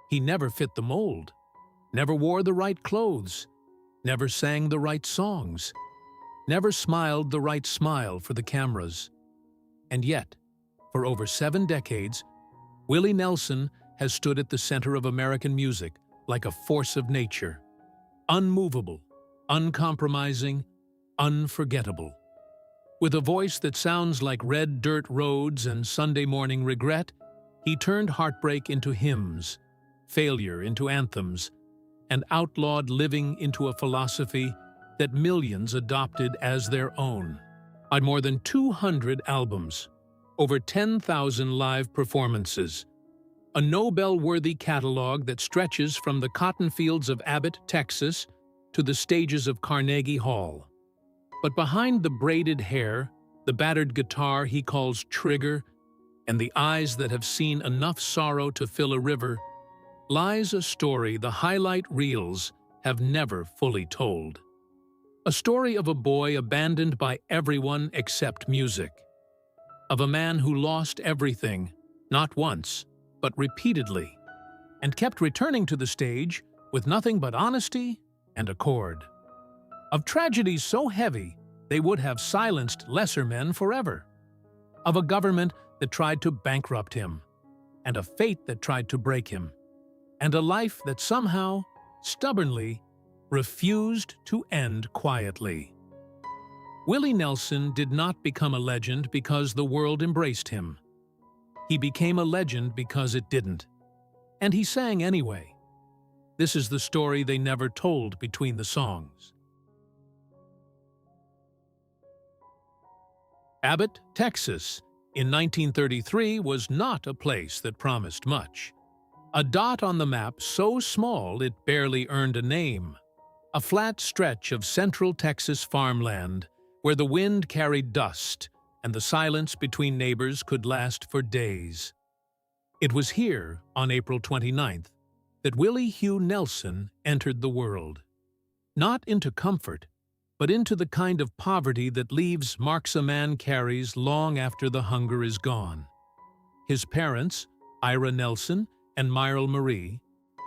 He never fit the mold, never wore the right clothes, never sang the right songs, never smiled the right smile for the cameras. And yet, for over 7 decades, Willie Nelson has stood at the center of American music like a force of nature. Unmovable, uncompromising, unforgettable. With a voice that sounds like red dirt roads and Sunday morning regret, he turned heartbreak into hymns, failure into anthems, and outlawed living into a philosophy that millions adopted as their own. On more than 200 albums, over 10,000 live performances, a Nobel-worthy catalog that stretches from the cotton fields of Abbott, Texas, to the stages of Carnegie Hall. But behind the braided hair, the battered guitar he calls Trigger, and the eyes that have seen enough sorrow to fill a river, lies a story the highlight reels have never fully told. A story of a boy abandoned by everyone except music. Of a man who lost everything, not once, but repeatedly, and kept returning to the stage with nothing but honesty and accord. Of tragedies so heavy they would have silenced lesser men forever. Of a government that tried to bankrupt him, and a fate that tried to break him, and a life that somehow, stubbornly, refused to end quietly. Willie Nelson did not become a legend because the world embraced him. He became a legend because it didn't. And he sang anyway. This is the story they never told between the songs. Abbott, Texas, in 1933 was not a place that promised much. A dot on the map so small it barely earned a name. A flat stretch of central Texas farmland where the wind carried dust and the silence between neighbors could last for days. It was here, on April 29th, that Willie Hugh Nelson entered the world. Not into comfort, but into the kind of poverty that leaves marks a man carries long after the hunger is gone. His parents, Ira Nelson and Myrle Marie,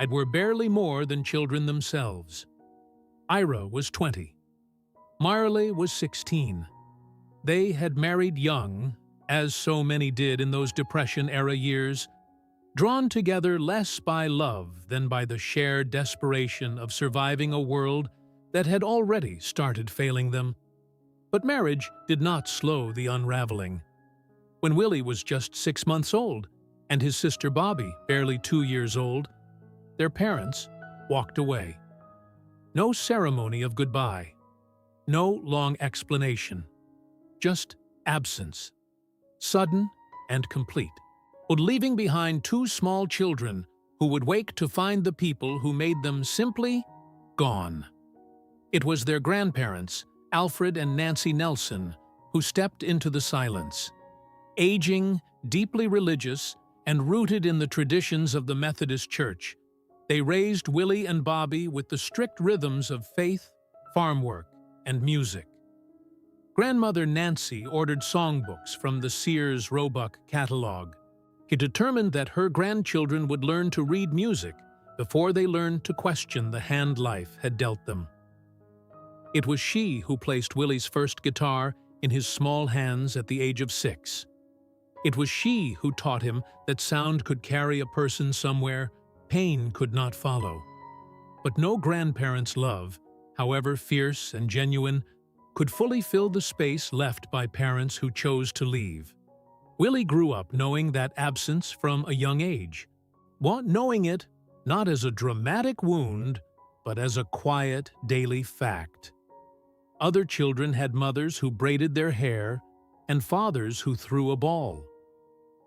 were barely more than children themselves. Ira was 20. Myrle was 16. They had married young, as so many did in those Depression-era years, drawn together less by love than by the shared desperation of surviving a world that had already started failing them. But marriage did not slow the unraveling. When Willie was just 6 months old, and his sister Bobby barely 2 years old, their parents walked away. No ceremony of goodbye, no long explanation, just absence, sudden and complete, but leaving behind 2 small children who would wake to find the people who made them simply gone. It was their grandparents, Alfred and Nancy Nelson, who stepped into the silence. Aging, deeply religious, and rooted in the traditions of the Methodist Church, they raised Willie and Bobby with the strict rhythms of faith, farm work, and music. Grandmother Nancy ordered songbooks from the Sears Roebuck catalog. He determined that her grandchildren would learn to read music before they learned to question the hand life had dealt them. It was she who placed Willie's first guitar in his small hands at the age of 6. It was she who taught him that sound could carry a person somewhere pain could not follow. But no grandparent's love, however fierce and genuine, could fully fill the space left by parents who chose to leave. Willie grew up knowing that absence from a young age, knowing it not as a dramatic wound, but as a quiet, daily fact. Other children had mothers who braided their hair and fathers who threw a ball.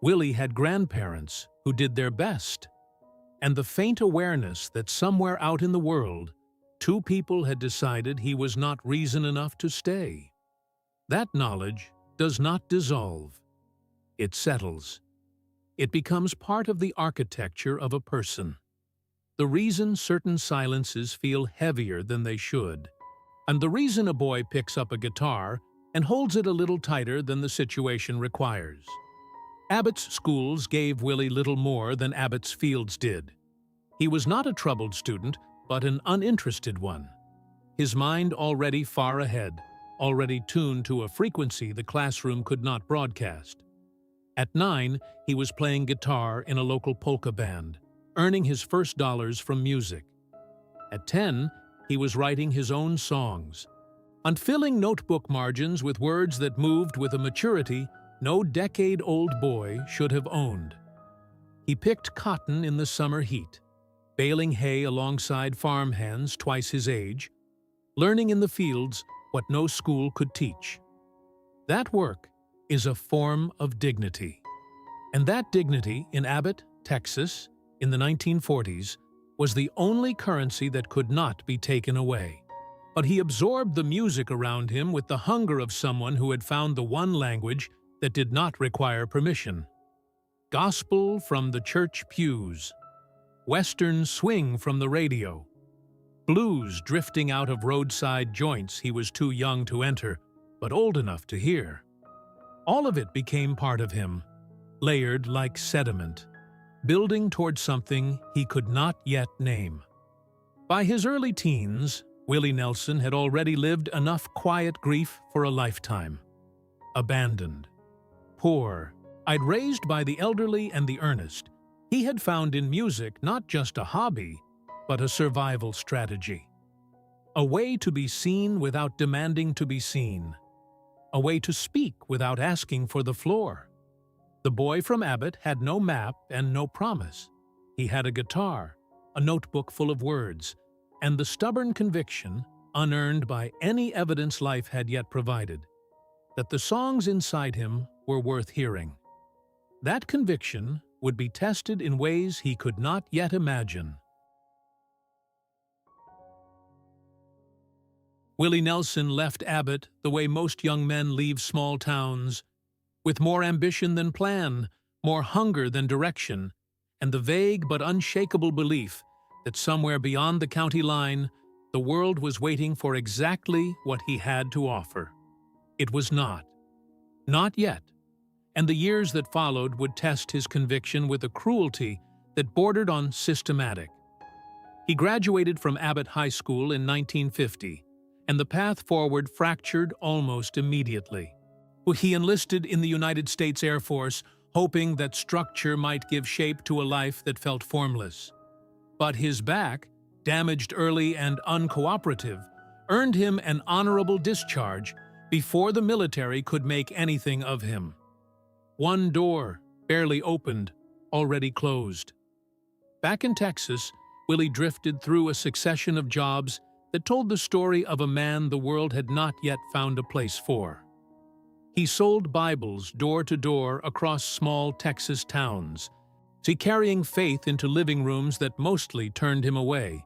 Willie had grandparents who did their best, and the faint awareness that somewhere out in the world, 2 people had decided he was not reason enough to stay. That knowledge does not dissolve. It settles. It becomes part of the architecture of a person. The reason certain silences feel heavier than they should, and the reason a boy picks up a guitar and holds it a little tighter than the situation requires. Abbott's schools gave Willie little more than Abbott's fields did. He was not a troubled student, but an uninterested one. His mind already far ahead, already tuned to a frequency the classroom could not broadcast. At 9, he was playing guitar in a local polka band, earning his first dollars from music. At 10, he was writing his own songs, and filling notebook margins with words that moved with a maturity no decade-old boy should have owned. He picked cotton in the summer heat, baling hay alongside farmhands twice his age, learning in the fields what no school could teach. That work is a form of dignity. And that dignity in Abbott, Texas, in the 1940s, was the only currency that could not be taken away. But he absorbed the music around him with the hunger of someone who had found the one language that did not require permission. Gospel from the church pews, Western swing from the radio, blues drifting out of roadside joints he was too young to enter, but old enough to hear. All of it became part of him, layered like sediment, building toward something he could not yet name. By his early teens, Willie Nelson had already lived enough quiet grief for a lifetime. Abandoned, poor, raised by the elderly and the earnest, he had found in music not just a hobby, but a survival strategy. A way to be seen without demanding to be seen. A way to speak without asking for the floor. The boy from Abbott had no map and no promise. He had a guitar, a notebook full of words, and the stubborn conviction, unearned by any evidence life had yet provided, that the songs inside him were worth hearing. That conviction would be tested in ways he could not yet imagine. Willie Nelson left Abbott the way most young men leave small towns, with more ambition than plan, more hunger than direction, and the vague but unshakable belief that somewhere beyond the county line, the world was waiting for exactly what he had to offer. It was not. Not yet. And the years that followed would test his conviction with a cruelty that bordered on systematic. He graduated from Abbott High School in 1950, and the path forward fractured almost immediately. He enlisted in the United States Air Force, hoping that structure might give shape to a life that felt formless. But his back, damaged early and uncooperative, earned him an honorable discharge before the military could make anything of him. One door, barely opened, already closed. Back in Texas, Willie drifted through a succession of jobs that told the story of a man the world had not yet found a place for. He sold Bibles door to door across small Texas towns, carrying faith into living rooms that mostly turned him away.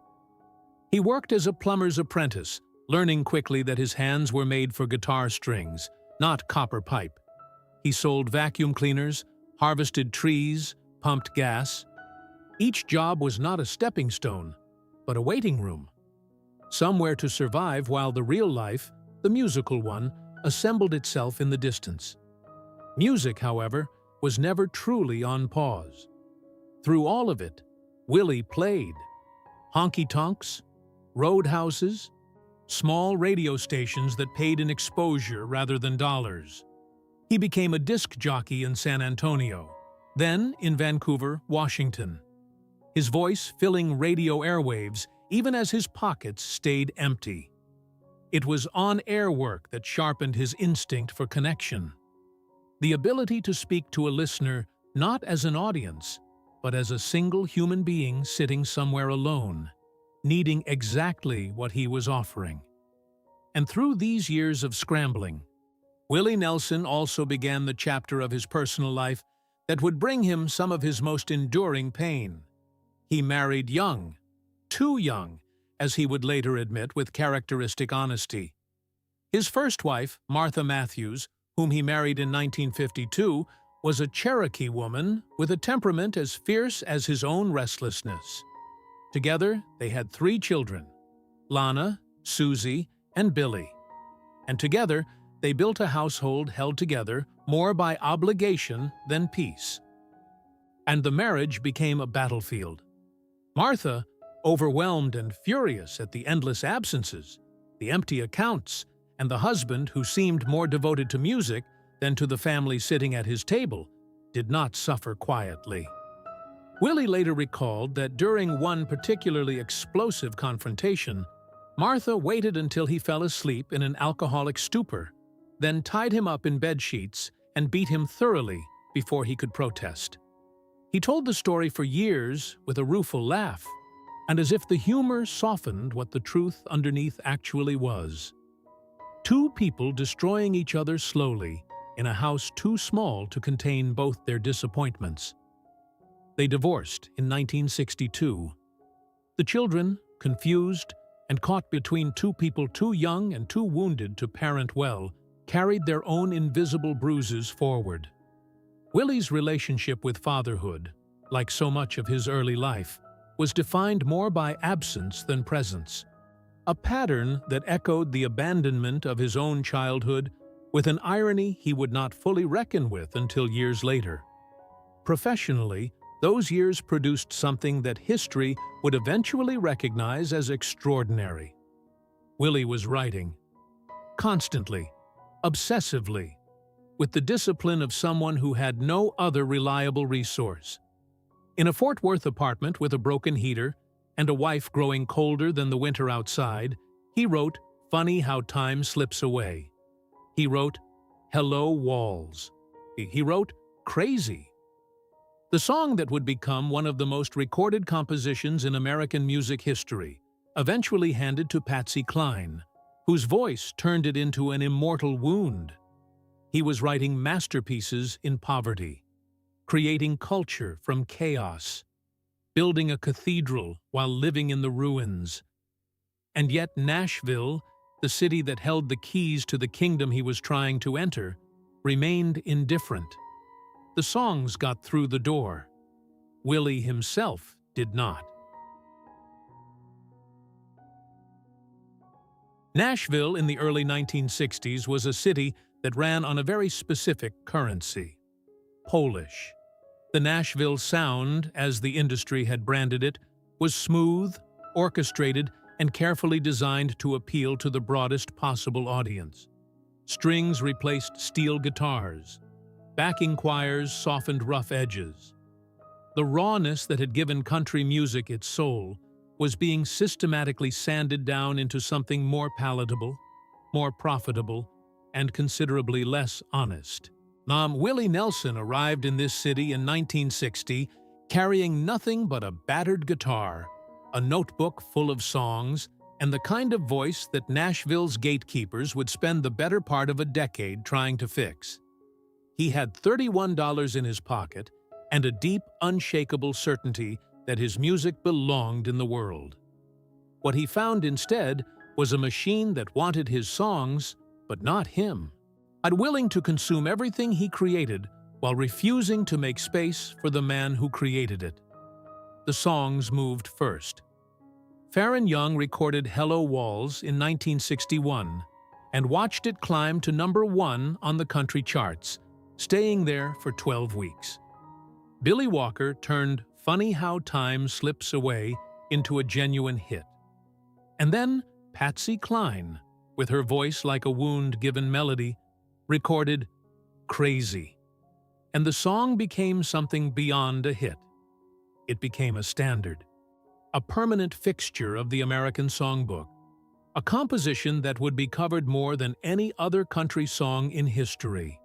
He worked as a plumber's apprentice, learning quickly that his hands were made for guitar strings, not copper pipe. He sold vacuum cleaners, harvested trees, pumped gas. Each job was not a stepping stone, but a waiting room. Somewhere to survive while the real life, the musical one, assembled itself in the distance. Music, however, was never truly on pause. Through all of it, Willie played. Honky-tonks, roadhouses, small radio stations that paid in exposure rather than dollars. He became a disc jockey in San Antonio, then in Vancouver, Washington. His voice filling radio airwaves even as his pockets stayed empty. It was on-air work that sharpened his instinct for connection. The ability to speak to a listener not as an audience, but as a single human being sitting somewhere alone, needing exactly what he was offering. And through these years of scrambling, Willie Nelson also began the chapter of his personal life that would bring him some of his most enduring pain. He married young, too young, as he would later admit with characteristic honesty. His first wife, Martha Matthews, whom he married in 1952, was a Cherokee woman with a temperament as fierce as his own restlessness. Together, they had 3 children, Lana, Susie, and Billy. And together, they built a household held together more by obligation than peace. And the marriage became a battlefield. Martha, overwhelmed and furious at the endless absences, the empty accounts, and the husband who seemed more devoted to music than to the family sitting at his table, did not suffer quietly. Willie later recalled that during one particularly explosive confrontation, Martha waited until he fell asleep in an alcoholic stupor, then tied him up in bedsheets and beat him thoroughly before he could protest. He told the story for years with a rueful laugh, and as if the humor softened what the truth underneath actually was. Two people destroying each other slowly in a house too small to contain both their disappointments. They divorced in 1962. The children, confused and caught between two people too young and too wounded to parent well, carried their own invisible bruises forward. Willie's relationship with fatherhood, like so much of his early life, was defined more by absence than presence, a pattern that echoed the abandonment of his own childhood with an irony he would not fully reckon with until years later. Professionally, those years produced something that history would eventually recognize as extraordinary. Willie was writing, constantly, obsessively, with the discipline of someone who had no other reliable resource. In a Fort Worth apartment with a broken heater and a wife growing colder than the winter outside, he wrote, "Funny how time slips away." He wrote, "Hello, Walls." He wrote, "Crazy." The song that would become one of the most recorded compositions in American music history, eventually handed to Patsy Cline, whose voice turned it into an immortal wound. He was writing masterpieces in poverty, creating culture from chaos, building a cathedral while living in the ruins. And yet Nashville, the city that held the keys to the kingdom he was trying to enter, remained indifferent. The songs got through the door. Willie himself did not. Nashville in the early 1960s was a city that ran on a very specific currency: Polish. The Nashville sound, as the industry had branded it, was smooth, orchestrated, and carefully designed to appeal to the broadest possible audience. Strings replaced steel guitars. Backing choirs softened rough edges. The rawness that had given country music its soul was being systematically sanded down into something more palatable, more profitable, and considerably less honest. Willie Nelson arrived in this city in 1960, carrying nothing but a battered guitar, a notebook full of songs, and the kind of voice that Nashville's gatekeepers would spend the better part of a decade trying to fix. He had $31 in his pocket and a deep, unshakable certainty that his music belonged in the world. What he found instead was a machine that wanted his songs, but not him. Unwilling to consume everything he created while refusing to make space for the man who created it. The songs moved first. Farron Young recorded Hello, Walls in 1961 and watched it climb to #1 on the country charts, staying there for 12 weeks. Billy Walker turned Funny How Time Slips Away into a genuine hit. And then Patsy Cline, with her voice like a wound-given melody, recorded Crazy. And the song became something beyond a hit. It became a standard, a permanent fixture of the American songbook, a composition that would be covered more than any other country song in history.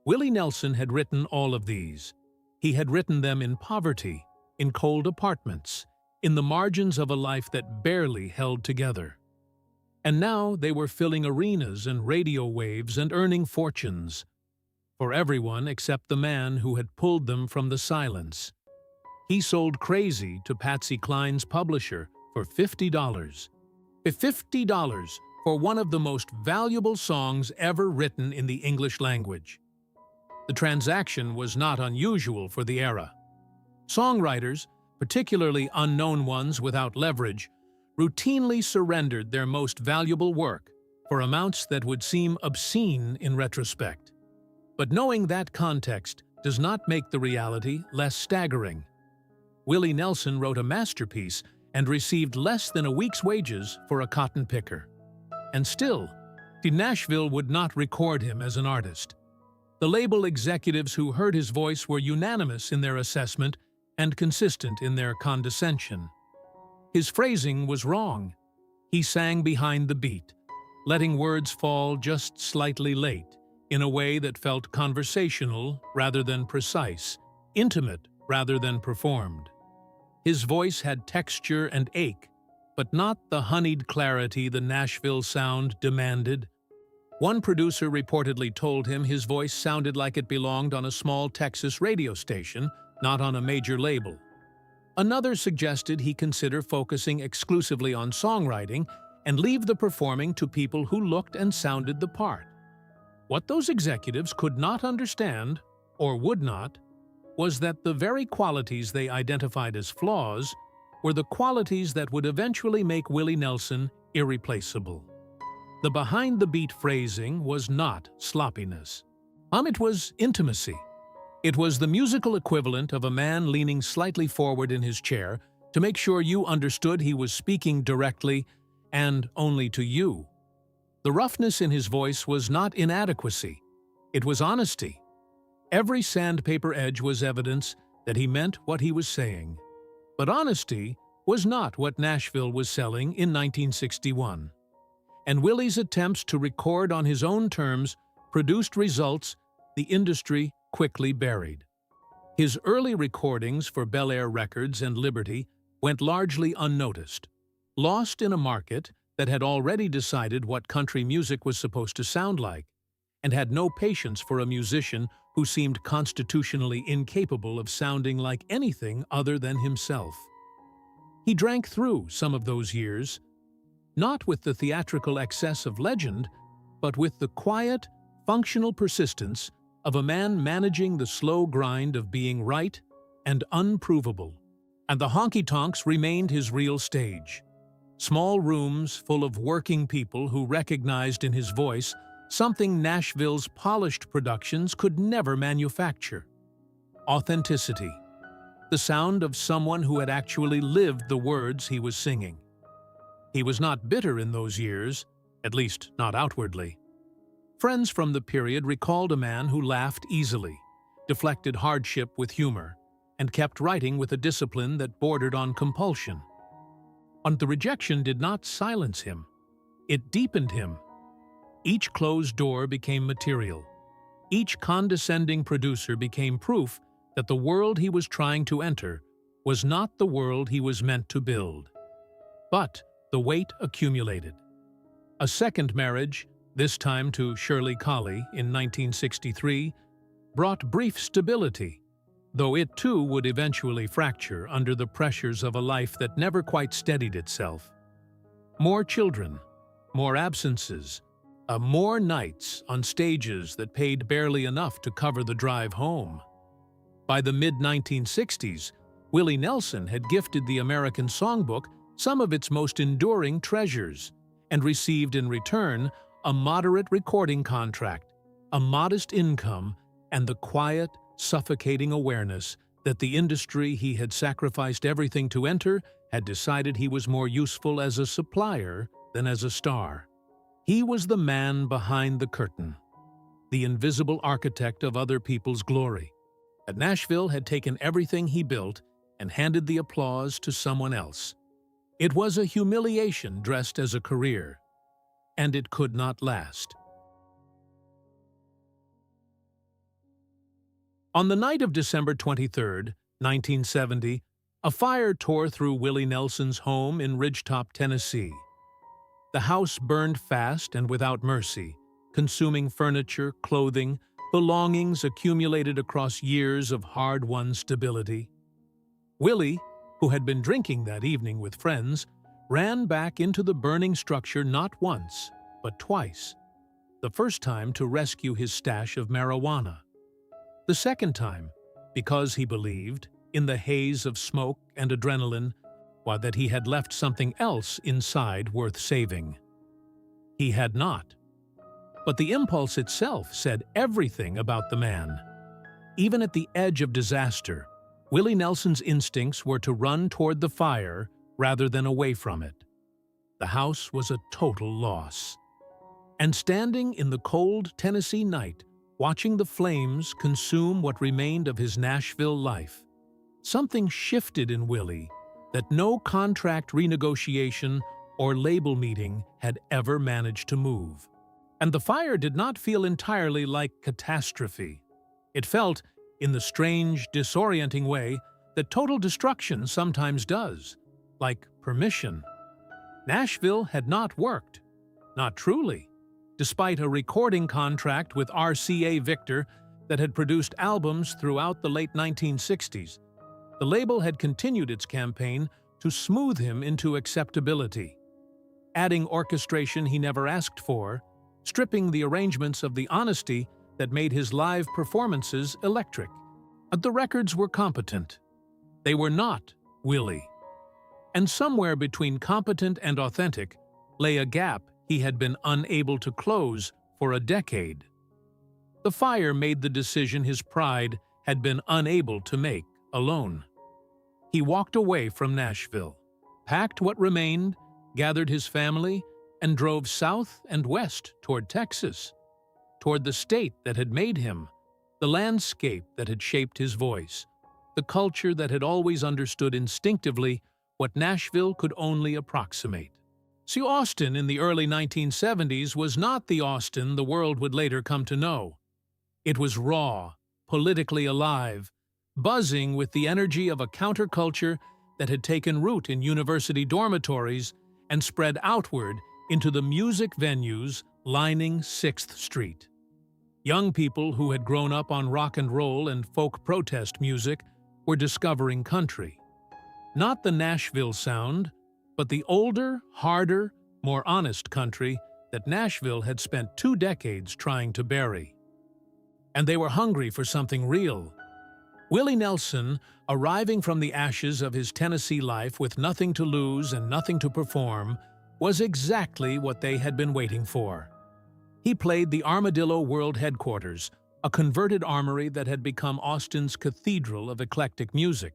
Willie Nelson had written all of these. He had written them in poverty, in cold apartments, in the margins of a life that barely held together. And now they were filling arenas and radio waves and earning fortunes, for everyone except the man who had pulled them from the silence. He sold Crazy to Patsy Cline's publisher for $50. $50 for one of the most valuable songs ever written in the English language. The transaction was not unusual for the era. Songwriters, particularly unknown ones without leverage, routinely surrendered their most valuable work for amounts that would seem obscene in retrospect. But knowing that context does not make the reality less staggering. Willie Nelson wrote a masterpiece and received less than a week's wages for a cotton picker. And still, Nashville would not record him as an artist. The label executives who heard his voice were unanimous in their assessment and consistent in their condescension. His phrasing was wrong. He sang behind the beat, letting words fall just slightly late, in a way that felt conversational rather than precise, intimate rather than performed. His voice had texture and ache, but not the honeyed clarity the Nashville sound demanded. One producer reportedly told him his voice sounded like it belonged on a small Texas radio station, not on a major label. Another suggested he consider focusing exclusively on songwriting and leave the performing to people who looked and sounded the part. What those executives could not understand, or would not, was that the very qualities they identified as flaws were the qualities that would eventually make Willie Nelson irreplaceable. The behind-the-beat phrasing was not sloppiness. It was intimacy. It was the musical equivalent of a man leaning slightly forward in his chair to make sure you understood he was speaking directly and only to you. The roughness in his voice was not inadequacy. It was honesty. Every sandpaper edge was evidence that he meant what he was saying. But honesty was not what Nashville was selling in 1961. And Willie's attempts to record on his own terms produced results the industry quickly buried. His early recordings for Bel Air Records and Liberty went largely unnoticed, lost in a market that had already decided what country music was supposed to sound like, and had no patience for a musician who seemed constitutionally incapable of sounding like anything other than himself. He drank through some of those years, not with the theatrical excess of legend, but with the quiet, functional persistence of a man managing the slow grind of being right and unprovable. And the honky-tonks remained his real stage. Small rooms full of working people who recognized in his voice something Nashville's polished productions could never manufacture: authenticity, the sound of someone who had actually lived the words he was singing. He was not bitter in those years, at least not outwardly. Friends from the period recalled a man who laughed easily, deflected hardship with humor, and kept writing with a discipline that bordered on compulsion. And the rejection did not silence him. It deepened him. Each closed door became material. Each condescending producer became proof that the world he was trying to enter was not the world he was meant to build. But the weight accumulated. A second marriage, this time to Shirley Colley in 1963, brought brief stability, though it too would eventually fracture under the pressures of a life that never quite steadied itself. More children, more absences, more nights on stages that paid barely enough to cover the drive home. By the mid-1960s, Willie Nelson had gifted the American songbook some of its most enduring treasures, and received in return a moderate recording contract, a modest income, and the quiet, suffocating awareness that the industry he had sacrificed everything to enter had decided he was more useful as a supplier than as a star. He was the man behind the curtain, the invisible architect of other people's glory. But Nashville had taken everything he built and handed the applause to someone else. It was a humiliation dressed as a career, and it could not last. On the night of December 23, 1970, a fire tore through Willie Nelson's home in Ridgetop, Tennessee. The house burned fast and without mercy, consuming furniture, clothing, belongings accumulated across years of hard-won stability. Willie, who had been drinking that evening with friends, ran back into the burning structure not once, but twice. The first time to rescue his stash of marijuana. The second time, because he believed, in the haze of smoke and adrenaline, that he had left something else inside worth saving. He had not. But the impulse itself said everything about the man. Even at the edge of disaster, Willie Nelson's instincts were to run toward the fire rather than away from it. The house was a total loss. And standing in the cold Tennessee night, watching the flames consume what remained of his Nashville life, something shifted in Willie that no contract renegotiation or label meeting had ever managed to move. And the fire did not feel entirely like catastrophe. It felt, in the strange, disorienting way that total destruction sometimes does, like permission. Nashville had not worked. Not truly. Despite a recording contract with RCA Victor that had produced albums throughout the late 1960s, the label had continued its campaign to smooth him into acceptability, adding orchestration he never asked for, stripping the arrangements of the honesty that made his live performances electric. But the records were competent. They were not Willie. And somewhere between competent and authentic lay a gap he had been unable to close for a decade. The fire made the decision his pride had been unable to make alone. He walked away from Nashville, packed what remained, gathered his family, and drove south and west toward Texas, toward the state that had made him, the landscape that had shaped his voice, the culture that had always understood instinctively what Nashville could only approximate. See, Austin in the early 1970s was not the Austin the world would later come to know. It was raw, politically alive, buzzing with the energy of a counterculture that had taken root in university dormitories and spread outward into the music venues lining 6th Street. Young people who had grown up on rock and roll and folk protest music were discovering country. Not the Nashville sound, but the older, harder, more honest country that Nashville had spent 2 decades trying to bury. And they were hungry for something real. Willie Nelson, arriving from the ashes of his Tennessee life with nothing to lose and nothing to perform, was exactly what they had been waiting for. He played the Armadillo World Headquarters, a converted armory that had become Austin's cathedral of eclectic music,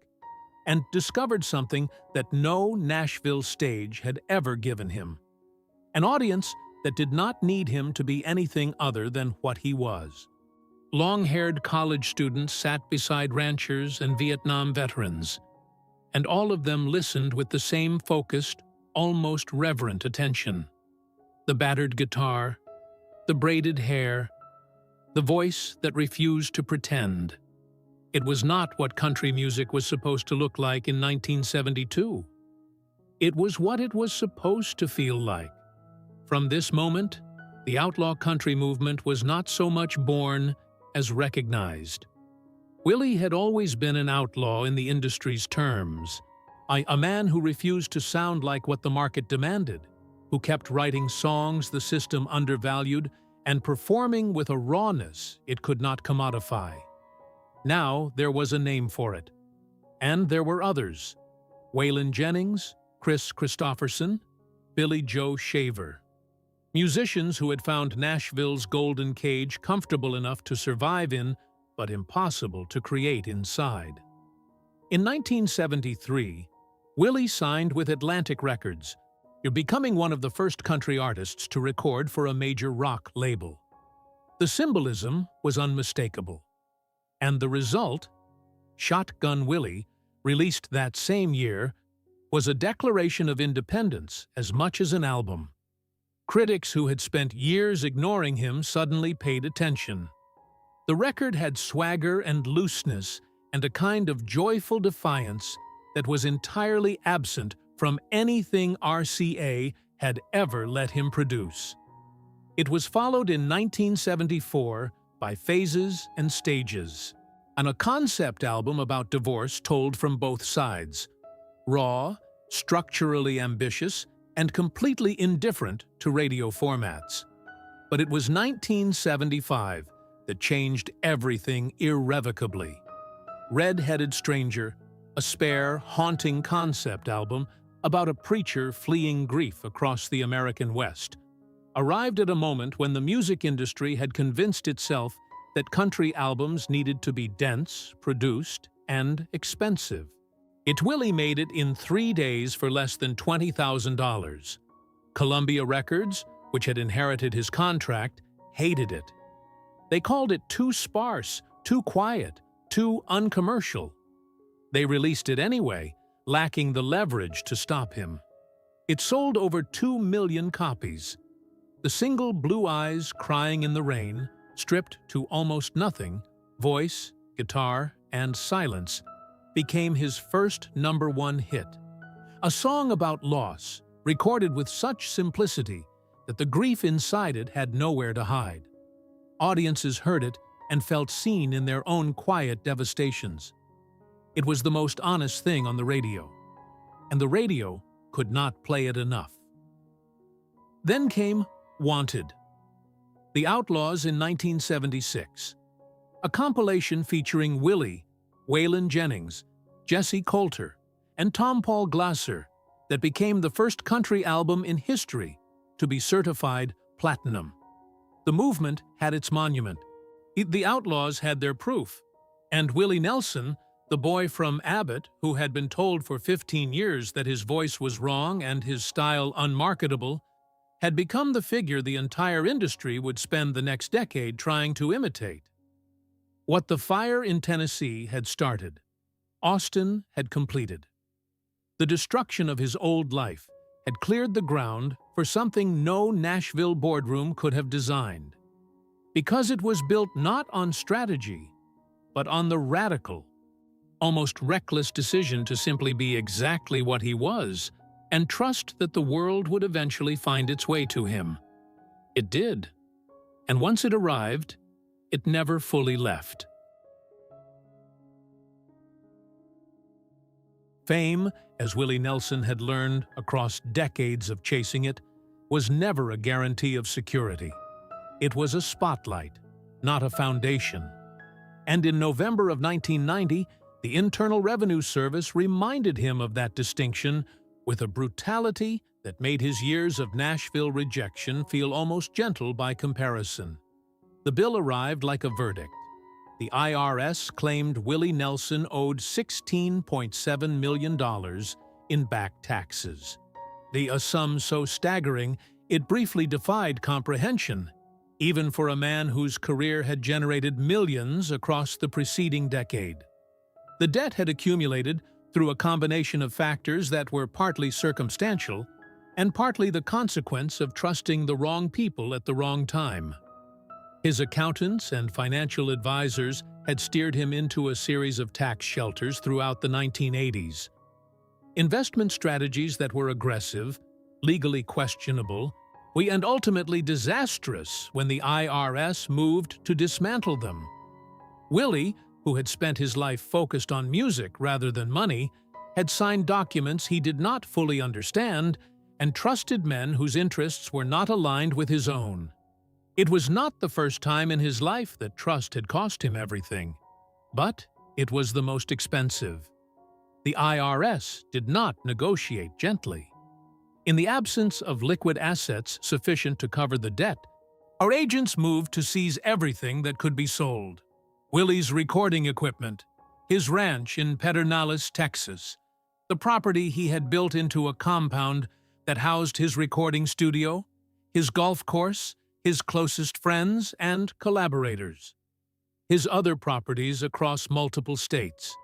and discovered something that no Nashville stage had ever given him. An audience that did not need him to be anything other than what he was. Long-haired college students sat beside ranchers and Vietnam veterans, and all of them listened with the same focused, almost reverent attention. The battered guitar, the braided hair, the voice that refused to pretend. It was not what country music was supposed to look like in 1972. It was what it was supposed to feel like. From this moment, the outlaw country movement was not so much born as recognized. Willie had always been an outlaw in the industry's terms, a man who refused to sound like what the market demanded, who kept writing songs the system undervalued and performing with a rawness it could not commodify. Now there was a name for it. And there were others: Waylon Jennings, Chris Christopherson, Billy Joe Shaver. Musicians who had found Nashville's golden cage comfortable enough to survive in, but impossible to create inside. In 1973, Willie signed with Atlantic Records, becoming one of the first country artists to record for a major rock label. The symbolism was unmistakable. And the result, Shotgun Willie, released that same year, was a declaration of independence as much as an album. Critics who had spent years ignoring him suddenly paid attention. The record had swagger and looseness and a kind of joyful defiance that was entirely absent from anything RCA had ever let him produce. It was followed in 1974 by Phases and Stages, and a concept album about divorce told from both sides, raw, structurally ambitious, and completely indifferent to radio formats. But it was 1975 that changed everything irrevocably. Red-Headed Stranger, a spare, haunting concept album about a preacher fleeing grief across the American West, arrived at a moment when the music industry had convinced itself that country albums needed to be dense, produced, and expensive. Willie made it in 3 days for less than $20,000. Columbia Records, which had inherited his contract, hated it. They called it too sparse, too quiet, too uncommercial. They released it anyway, lacking the leverage to stop him. It sold over 2 million copies. The single Blue Eyes Crying in the Rain, stripped to almost nothing, voice, guitar, and silence, became his first #1 hit. A song about loss, recorded with such simplicity that the grief inside it had nowhere to hide. Audiences heard it and felt seen in their own quiet devastations. It was the most honest thing on the radio, and the radio could not play it enough. Then came Wanted, The Outlaws in 1976, a compilation featuring Willie, Waylon Jennings, Jesse Coulter, and Tom Paul Glasser that became the first country album in history to be certified platinum. The movement had its monument. The Outlaws had their proof, and Willie Nelson, the boy from Abbott who had been told for 15 years that his voice was wrong and his style unmarketable, had become the figure the entire industry would spend the next decade trying to imitate. What the fire in Tennessee had started, Austin had completed. The destruction of his old life had cleared the ground for something no Nashville boardroom could have designed. Because it was built not on strategy, but on the radical, almost reckless decision to simply be exactly what he was and trust that the world would eventually find its way to him. It did. And once it arrived, it never fully left. Fame, as Willie Nelson had learned across decades of chasing it, was never a guarantee of security. It was a spotlight, not a foundation. And in November of 1990, the Internal Revenue Service reminded him of that distinction with a brutality that made his years of Nashville rejection feel almost gentle by comparison. The bill arrived like a verdict. The IRS claimed Willie Nelson owed $16.7 million in back taxes. A sum so staggering, it briefly defied comprehension, even for a man whose career had generated millions across the preceding decade. The debt had accumulated through a combination of factors that were partly circumstantial and partly the consequence of trusting the wrong people at the wrong time. His accountants and financial advisors had steered him into a series of tax shelters throughout the 1980s. Investment strategies that were aggressive, legally questionable, and ultimately disastrous when the IRS moved to dismantle them. Willie, who had spent his life focused on music rather than money, had signed documents he did not fully understand and trusted men whose interests were not aligned with his own. It was not the first time in his life that trust had cost him everything, but it was the most expensive. The IRS did not negotiate gently. In the absence of liquid assets sufficient to cover the debt, our agents moved to seize everything that could be sold. Willie's recording equipment, his ranch in Pedernales, Texas, the property he had built into a compound that housed his recording studio, his golf course, his closest friends and collaborators, his other properties across multiple states.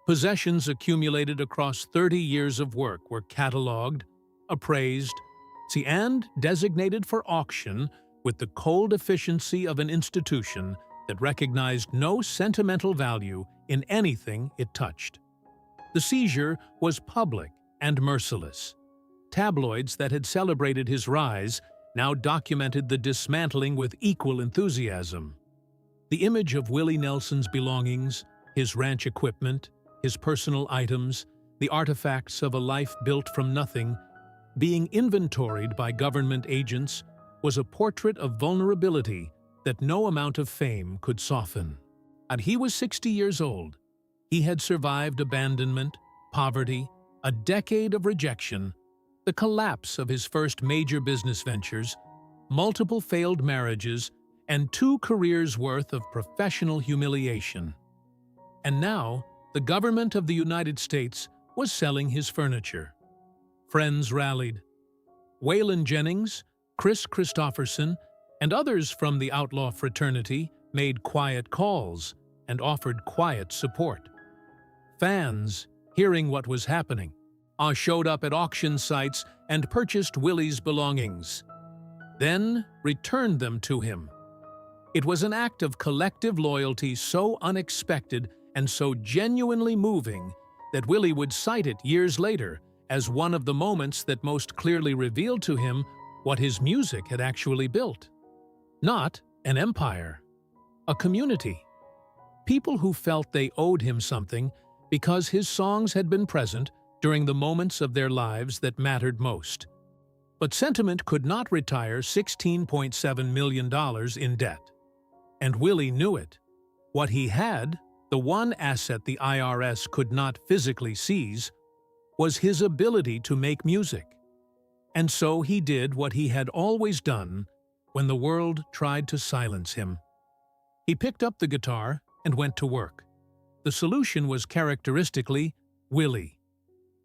Possessions accumulated across 30 years of work were cataloged, appraised, and designated for auction with the cold efficiency of an institution that recognized no sentimental value in anything it touched. The seizure was public and merciless. Tabloids that had celebrated his rise now documented the dismantling with equal enthusiasm. The image of Willie Nelson's belongings, his ranch equipment, his personal items, the artifacts of a life built from nothing, being inventoried by government agents, was a portrait of vulnerability that no amount of fame could soften. And he was 60 years old. He had survived abandonment, poverty, a decade of rejection, the collapse of his first major business ventures, multiple failed marriages, and 2 careers' worth of professional humiliation. And now, the government of the United States was selling his furniture. Friends rallied. Waylon Jennings, Chris Christopherson, and others from the Outlaw fraternity made quiet calls and offered quiet support. Fans, hearing what was happening, showed up at auction sites and purchased Willie's belongings, then returned them to him. It was an act of collective loyalty so unexpected and so genuinely moving that Willie would cite it years later as one of the moments that most clearly revealed to him what his music had actually built. Not an empire, a community. People who felt they owed him something because his songs had been present during the moments of their lives that mattered most. But sentiment could not retire $16.7 million in debt. And Willie knew it. What he had, the one asset the IRS could not physically seize, was his ability to make music. And so he did what he had always done when the world tried to silence him. He picked up the guitar and went to work. The solution was characteristically Willie.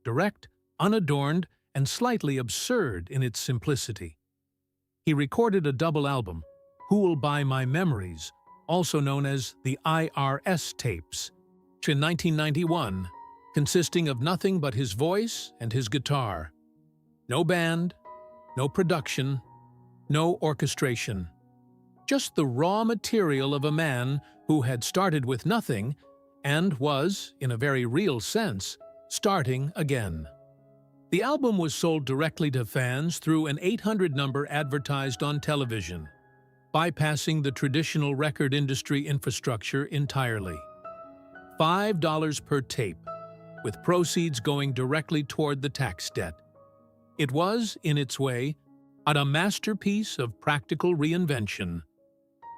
Direct, unadorned, and slightly absurd in its simplicity. He recorded a double album, Who'll Buy My Memories, also known as the IRS tapes, in 1991, consisting of nothing but his voice and his guitar. No band, no production, no orchestration. Just the raw material of a man who had started with nothing and was, in a very real sense, starting again. The album was sold directly to fans through an 800 number advertised on television, bypassing the traditional record industry infrastructure entirely. $5 per tape, with proceeds going directly toward the tax debt. It was, in its way, a masterpiece of practical reinvention.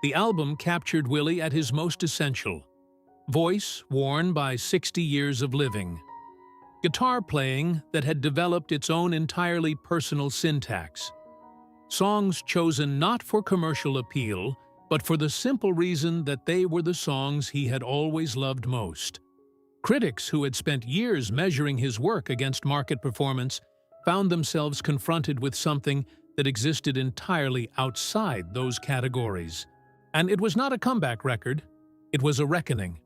The album captured Willie at his most essential, voice worn by 60 years of living, guitar playing that had developed its own entirely personal syntax, songs chosen not for commercial appeal, but for the simple reason that they were the songs he had always loved most. Critics who had spent years measuring his work against market performance found themselves confronted with something that existed entirely outside those categories. And it was not a comeback record, it was a reckoning.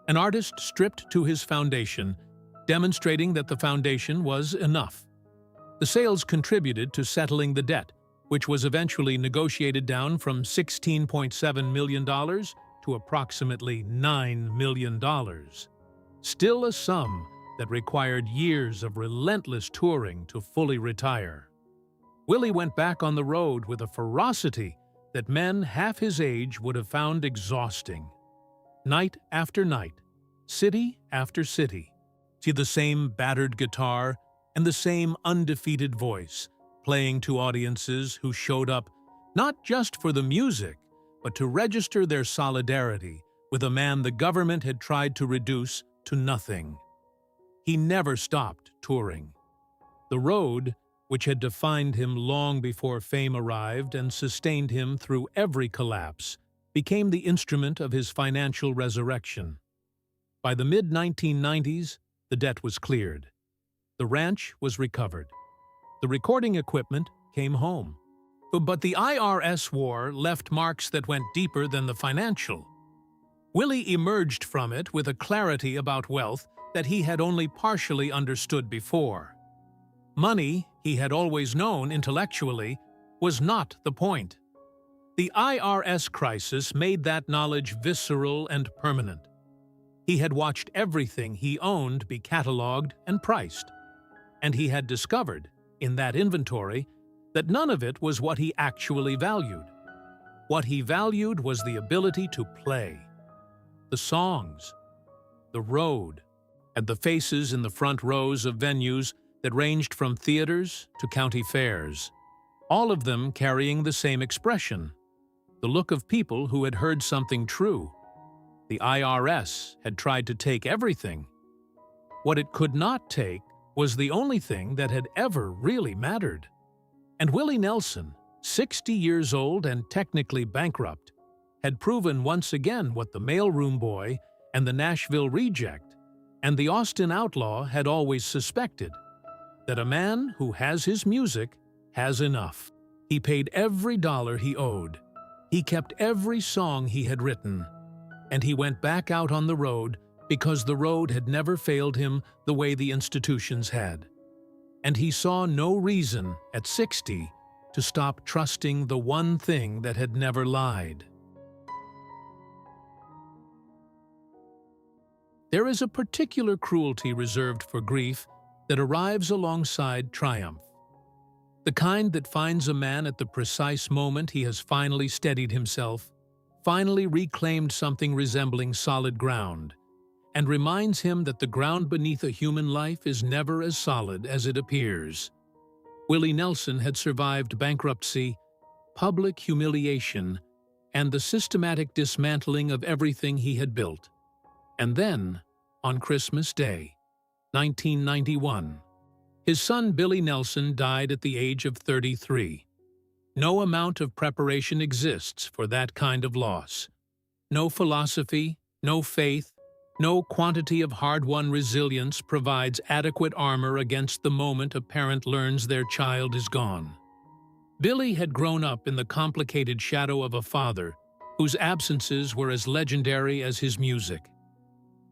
An artist stripped to his foundation, demonstrating that the foundation was enough. The sales contributed to settling the debt, which was eventually negotiated down from $16.7 million to approximately $9 million. Still a sum that required years of relentless touring to fully retire. Willie went back on the road with a ferocity that men half his age would have found exhausting. Night after night, city after city, to the same battered guitar and the same undefeated voice, playing to audiences who showed up not just for the music, but to register their solidarity with a man the government had tried to reduce to nothing. He never stopped touring. The road, which had defined him long before fame arrived and sustained him through every collapse, became the instrument of his financial resurrection. By the mid-1990s, the debt was cleared. The ranch was recovered. The recording equipment came home. But the IRS war left marks that went deeper than the financial. Willie emerged from it with a clarity about wealth that he had only partially understood before. Money, he had always known intellectually, was not the point. The IRS crisis made that knowledge visceral and permanent. He had watched everything he owned be cataloged and priced, and he had discovered, in that inventory, that none of it was what he actually valued. What he valued was the ability to play. The songs, the road, and the faces in the front rows of venues that ranged from theaters to county fairs, all of them carrying the same expression, the look of people who had heard something true. The IRS had tried to take everything. What it could not take was the only thing that had ever really mattered. And Willie Nelson, 60 years old and technically bankrupt, had proven once again what the mailroom boy and the Nashville reject And the Austin Outlaw had always suspected that a man who has his music has enough. He paid every dollar he owed. He kept every song he had written. And he went back out on the road because the road had never failed him the way the institutions had. And he saw no reason, at 60, to stop trusting the one thing that had never lied. There is a particular cruelty reserved for grief that arrives alongside triumph. The kind that finds a man at the precise moment he has finally steadied himself, finally reclaimed something resembling solid ground, and reminds him that the ground beneath a human life is never as solid as it appears. Willie Nelson had survived bankruptcy, public humiliation, and the systematic dismantling of everything he had built. And then, on Christmas Day, 1991, his son Willie Nelson died at the age of 33. No amount of preparation exists for that kind of loss. No philosophy, no faith, no quantity of hard-won resilience provides adequate armor against the moment a parent learns their child is gone. Billy had grown up in the complicated shadow of a father whose absences were as legendary as his music.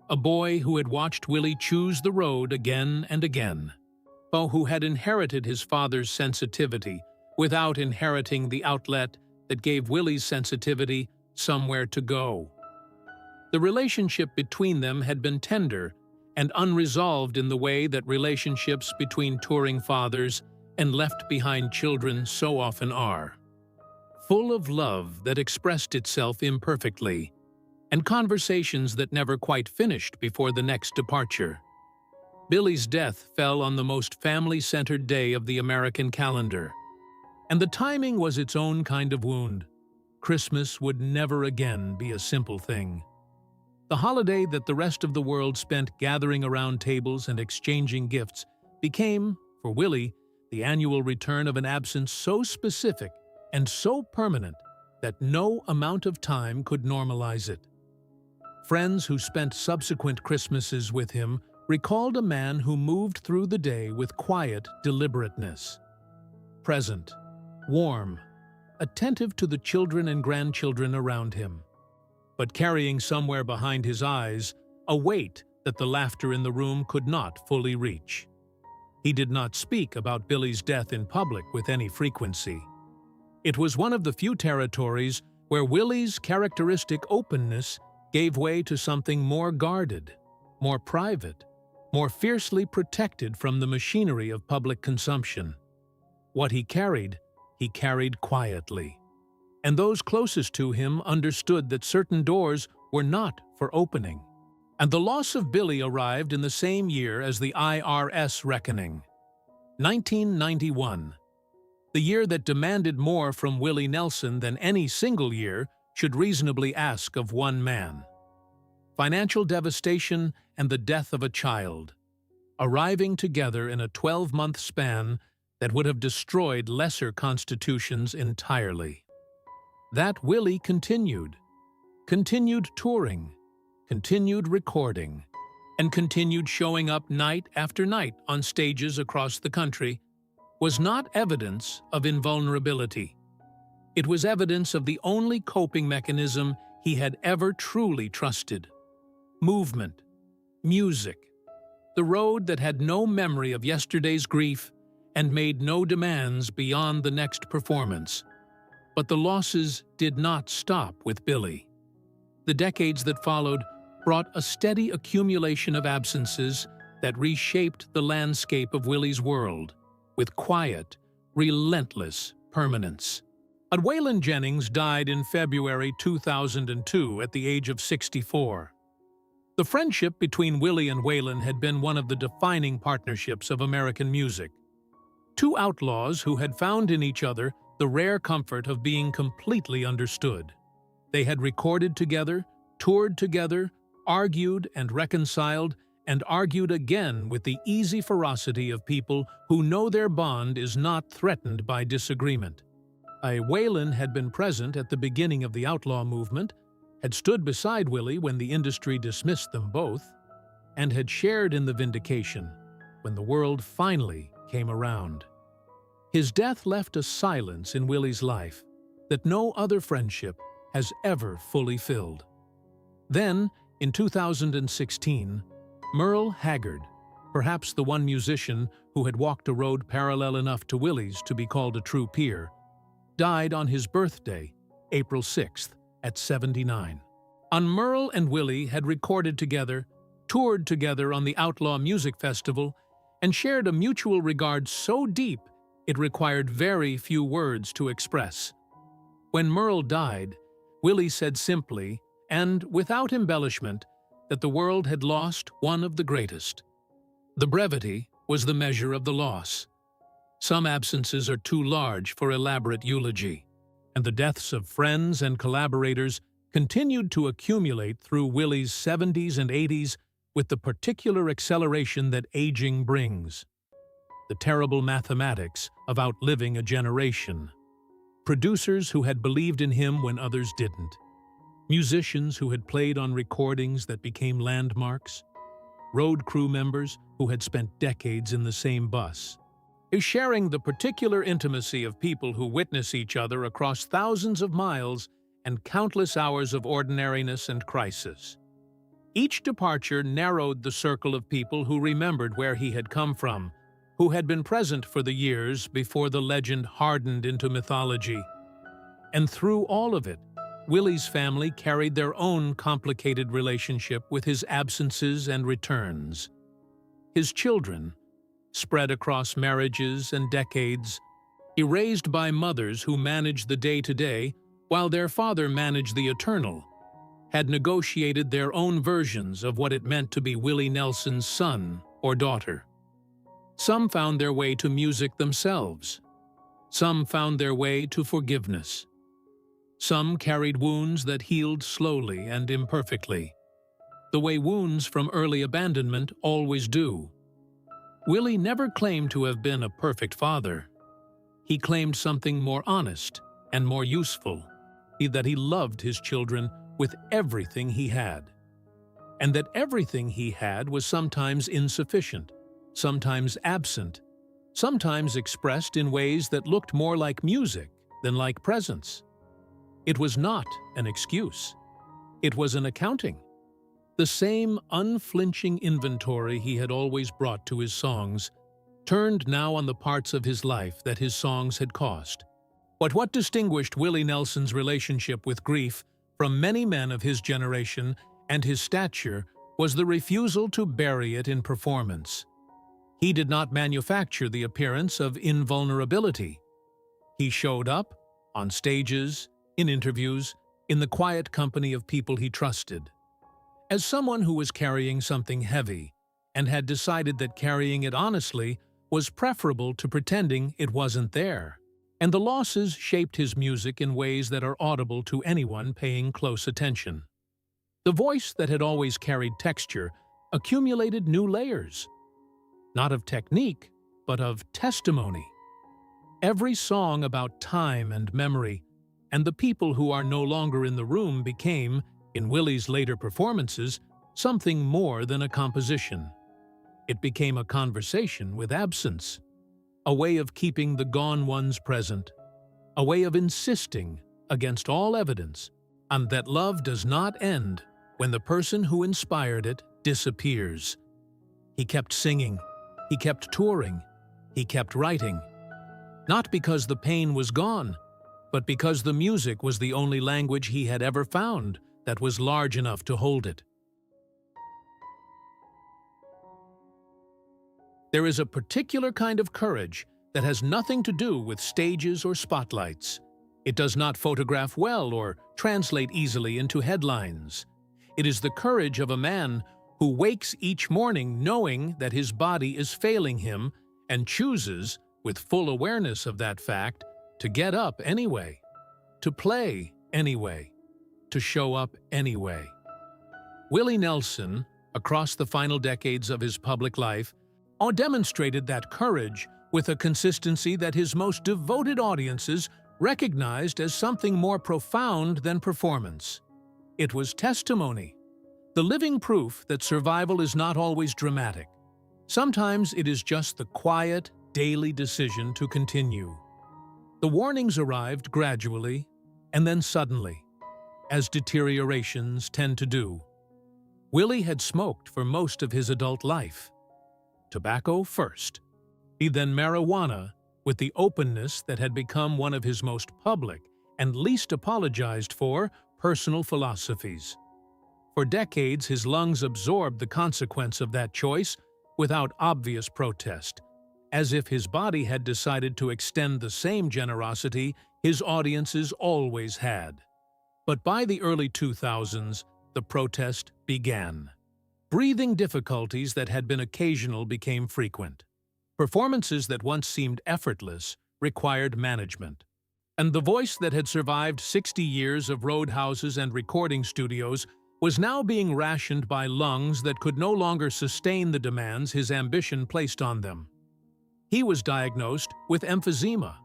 A boy who had watched Willie choose the road again and again, but who had inherited his father's sensitivity without inheriting the outlet that gave Willie's sensitivity somewhere to go. The relationship between them had been tender and unresolved in the way that relationships between touring fathers and left-behind children so often are. Full of love that expressed itself imperfectly, and conversations that never quite finished before the next departure. Billy's death fell on the most family-centered day of the American calendar, and the timing was its own kind of wound. Christmas would never again be a simple thing. The holiday that the rest of the world spent gathering around tables and exchanging gifts became, for Willie, the annual return of an absence so specific and so permanent that no amount of time could normalize it. Friends who spent subsequent Christmases with him recalled a man who moved through the day with quiet deliberateness. Present, warm, attentive to the children and grandchildren around him, but carrying somewhere behind his eyes a weight that the laughter in the room could not fully reach. He did not speak about Billy's death in public with any frequency. It was one of the few territories where Willie's characteristic openness gave way to something more guarded, more private, more fiercely protected from the machinery of public consumption. What he carried quietly. And those closest to him understood that certain doors were not for opening. And the loss of Billy arrived in the same year as the IRS reckoning. 1991, the year that demanded more from Willie Nelson than any single year should reasonably ask of one man. Financial devastation and the death of a child, arriving together in a 12-month span that would have destroyed lesser constitutions entirely. That Willie continued touring, continued recording, and continued showing up night after night on stages across the country was not evidence of invulnerability. It was evidence of the only coping mechanism he had ever truly trusted: movement, music, the road that had no memory of yesterday's grief and made no demands beyond the next performance. But the losses did not stop with Billy. The decades that followed brought a steady accumulation of absences that reshaped the landscape of Willie's world with quiet, relentless permanence. Waylon Jennings died in February 2002 at the age of 64. The friendship between Willie and Waylon had been one of the defining partnerships of American music. Two outlaws who had found in each other the rare comfort of being completely understood. They had recorded together, toured together, argued and reconciled, and argued again with the easy ferocity of people who know their bond is not threatened by disagreement. Waylon had been present at the beginning of the outlaw movement, had stood beside Willie when the industry dismissed them both, and had shared in the vindication when the world finally came around. His death left a silence in Willie's life that no other friendship has ever fully filled. Then, in 2016, Merle Haggard, perhaps the one musician who had walked a road parallel enough to Willie's to be called a true peer, died on his birthday, April 6th, at 79. Merle and Willie had recorded together, toured together on the Outlaw Music Festival, and shared a mutual regard so deep it required very few words to express. When Merle died, Willie said simply, and without embellishment, that the world had lost one of the greatest. The brevity was the measure of the loss. Some absences are too large for elaborate eulogy, and the deaths of friends and collaborators continued to accumulate through Willie's 70s and 80s with the particular acceleration that aging brings. The terrible mathematics of outliving a generation. Producers who had believed in him when others didn't. Musicians who had played on recordings that became landmarks. Road crew members who had spent decades in the same bus. Is sharing the particular intimacy of people who witness each other across thousands of miles and countless hours of ordinariness and crisis. Each departure narrowed the circle of people who remembered where he had come from, who had been present for the years before the legend hardened into mythology. And through all of it, Willie's family carried their own complicated relationship with his absences and returns. His children, spread across marriages and decades, raised by mothers who managed the day-to-day while their father managed the eternal, had negotiated their own versions of what it meant to be Willie Nelson's son or daughter. Some found their way to music themselves. Some found their way to forgiveness. Some carried wounds that healed slowly and imperfectly, the way wounds from early abandonment always do. Willie never claimed to have been a perfect father. He claimed something more honest and more useful, that he loved his children with everything he had. And that everything he had was sometimes insufficient, sometimes absent, sometimes expressed in ways that looked more like music than like presence. It was not an excuse. It was an accounting. The same unflinching inventory he had always brought to his songs turned now on the parts of his life that his songs had cost. But what distinguished Willie Nelson's relationship with grief from many men of his generation and his stature was the refusal to bury it in performance. He did not manufacture the appearance of invulnerability. He showed up, on stages, in interviews, in the quiet company of people he trusted. As someone who was carrying something heavy and had decided that carrying it honestly was preferable to pretending it wasn't there. And the losses shaped his music in ways that are audible to anyone paying close attention. The voice that had always carried texture accumulated new layers, not of technique, but of testimony. Every song about time and memory and the people who are no longer in the room became, in Willie's later performances, something more than a composition. It became a conversation with absence, a way of keeping the gone ones present, a way of insisting, against all evidence, and that love does not end when the person who inspired it disappears. He kept singing, he kept touring, he kept writing, not because the pain was gone, but because the music was the only language he had ever found that was large enough to hold it. There is a particular kind of courage that has nothing to do with stages or spotlights. It does not photograph well or translate easily into headlines. It is the courage of a man who wakes each morning knowing that his body is failing him and chooses, with full awareness of that fact, to get up anyway, to play anyway, to show up anyway. Willie Nelson, across the final decades of his public life, demonstrated that courage with a consistency that his most devoted audiences recognized as something more profound than performance. It was testimony, The living proof that survival is not always dramatic. Sometimes it is just the quiet, daily decision to continue. The warnings arrived gradually and then suddenly, as deteriorations tend to do. Willie had smoked for most of his adult life. Tobacco first, then marijuana, with the openness that had become one of his most public and least apologized for personal philosophies. For decades, his lungs absorbed the consequence of that choice without obvious protest, as if his body had decided to extend the same generosity his audiences always had. But by the early 2000s, the protest began. Breathing difficulties that had been occasional became frequent. Performances that once seemed effortless required management. And the voice that had survived 60 years of roadhouses and recording studios was now being rationed by lungs that could no longer sustain the demands his ambition placed on them. He was diagnosed with emphysema,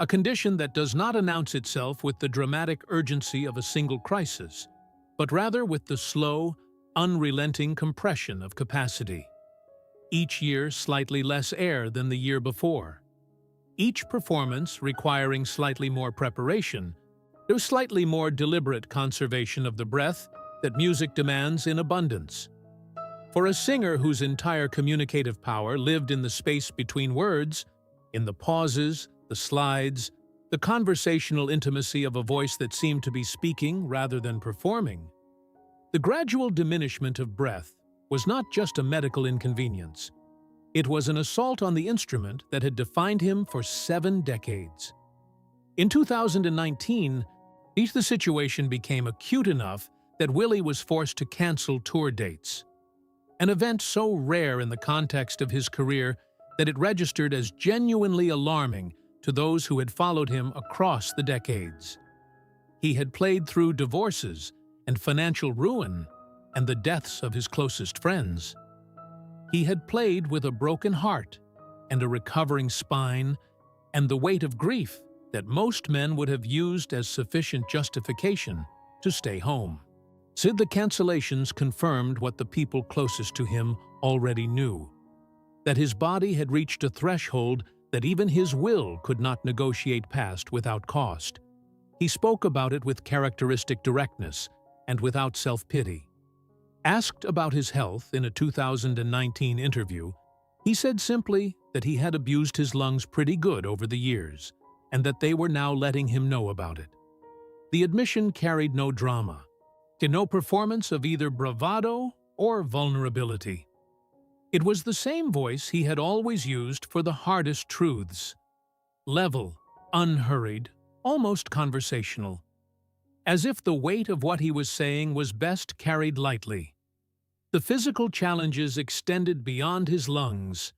a condition that does not announce itself with the dramatic urgency of a single crisis, but rather with the slow, unrelenting compression of capacity. Each year slightly less air than the year before. Each performance requiring slightly more preparation, though slightly more deliberate conservation of the breath that music demands in abundance. For a singer whose entire communicative power lived in the space between words, in the pauses, the slides, the conversational intimacy of a voice that seemed to be speaking rather than performing, the gradual diminishment of breath was not just a medical inconvenience. It was an assault on the instrument that had defined him for 7 decades. In 2019, the situation became acute enough that Willie was forced to cancel tour dates. An event so rare in the context of his career that it registered as genuinely alarming to those who had followed him across the decades. He had played through divorces and financial ruin and the deaths of his closest friends. He had played with a broken heart and a recovering spine and the weight of grief that most men would have used as sufficient justification to stay home. The cancellations confirmed what the people closest to him already knew, that his body had reached a threshold that even his will could not negotiate past without cost. He spoke about it with characteristic directness and without self-pity. Asked about his health in a 2019 interview, he said simply that he had abused his lungs pretty good over the years, and that they were now letting him know about it. The admission carried no drama, no performance of either bravado or vulnerability. It was the same voice he had always used for the hardest truths. Level, unhurried, almost conversational. As if the weight of what he was saying was best carried lightly. The physical challenges extended beyond his lungs.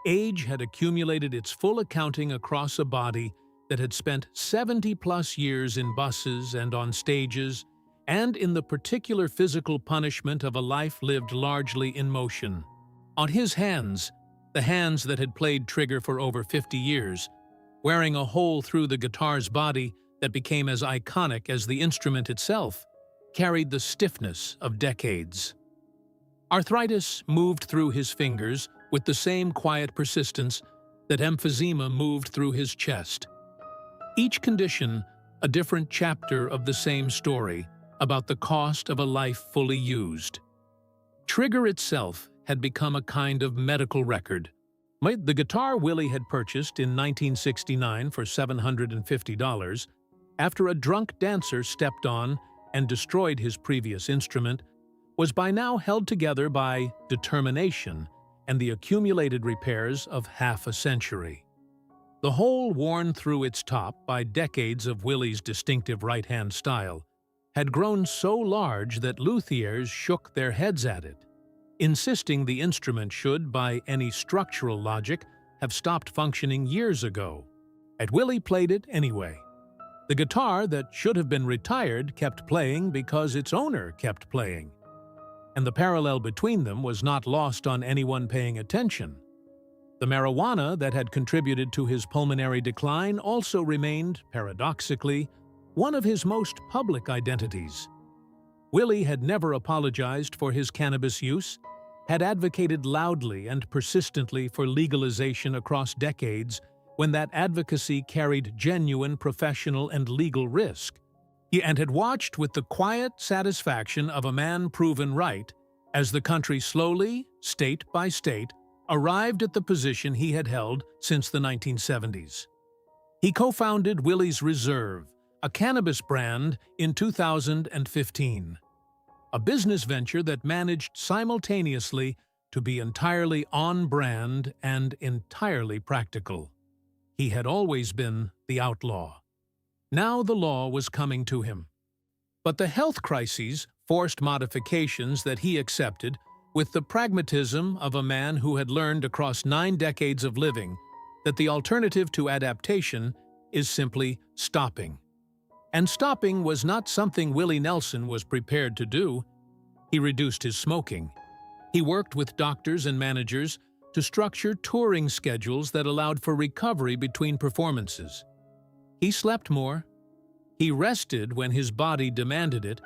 Age had accumulated its full accounting across a body that had spent 70-plus years in buses and on stages, and in the particular physical punishment of a life lived largely in motion. On his hands, the hands that had played Trigger for over 50 years, wearing a hole through the guitar's body that became as iconic as the instrument itself, carried the stiffness of decades. Arthritis moved through his fingers with the same quiet persistence that emphysema moved through his chest. Each condition, a different chapter of the same story about the cost of a life fully used. Trigger itself had become a kind of medical record. The guitar Willie had purchased in 1969 for $750, after a drunk dancer stepped on and destroyed his previous instrument, was by now held together by determination and the accumulated repairs of half a century. The hole worn through its top by decades of Willie's distinctive right-hand style had grown so large that luthiers shook their heads at it, insisting the instrument should, by any structural logic, have stopped functioning years ago. Yet Willie played it anyway. The guitar that should have been retired kept playing because its owner kept playing. And the parallel between them was not lost on anyone paying attention. The marijuana that had contributed to his pulmonary decline also remained, paradoxically, one of his most public identities. Willie had never apologized for his cannabis use, had advocated loudly and persistently for legalization across decades when that advocacy carried genuine professional and legal risk. And had watched with the quiet satisfaction of a man proven right as the country slowly, state by state, arrived at the position he had held since the 1970s. He co-founded Willie's Reserve, a cannabis brand, in 2015, a business venture that managed simultaneously to be entirely on-brand and entirely practical. He had always been the outlaw. Now the law was coming to him. But the health crises forced modifications that he accepted with the pragmatism of a man who had learned across 9 decades of living that the alternative to adaptation is simply stopping. And stopping was not something Willie Nelson was prepared to do. He reduced his smoking. He worked with doctors and managers to structure touring schedules that allowed for recovery between performances. He slept more. He rested when his body demanded it,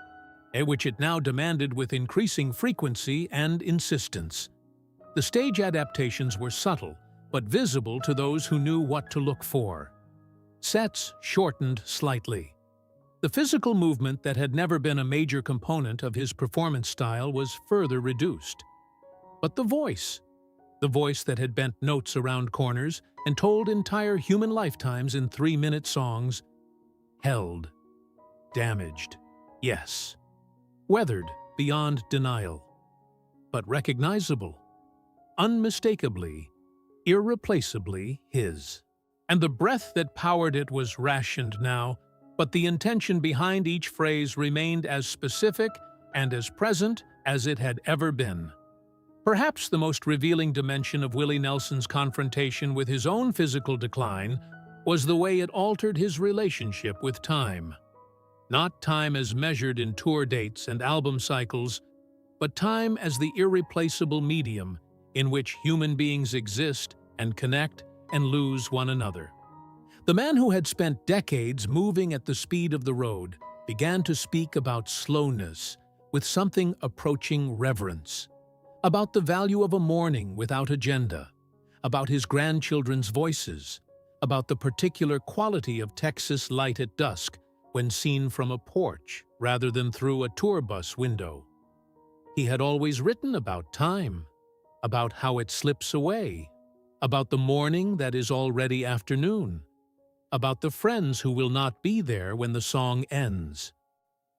which it now demanded with increasing frequency and insistence. The stage adaptations were subtle, but visible to those who knew what to look for. Sets shortened slightly. The physical movement that had never been a major component of his performance style was further reduced. But the voice that had bent notes around corners and told entire human lifetimes in 3-minute songs, held. Damaged, yes. Weathered beyond denial. But recognizable. Unmistakably, irreplaceably his. And the breath that powered it was rationed now, but the intention behind each phrase remained as specific and as present as it had ever been. Perhaps the most revealing dimension of Willie Nelson's confrontation with his own physical decline was the way it altered his relationship with time. Not time as measured in tour dates and album cycles, but time as the irreplaceable medium in which human beings exist and connect and lose one another. The man who had spent decades moving at the speed of the road began to speak about slowness with something approaching reverence, about the value of a morning without agenda, about his grandchildren's voices, about the particular quality of Texas light at dusk when seen from a porch rather than through a tour bus window. He had always written about time, about how it slips away, about the morning that is already afternoon, about the friends who will not be there when the song ends.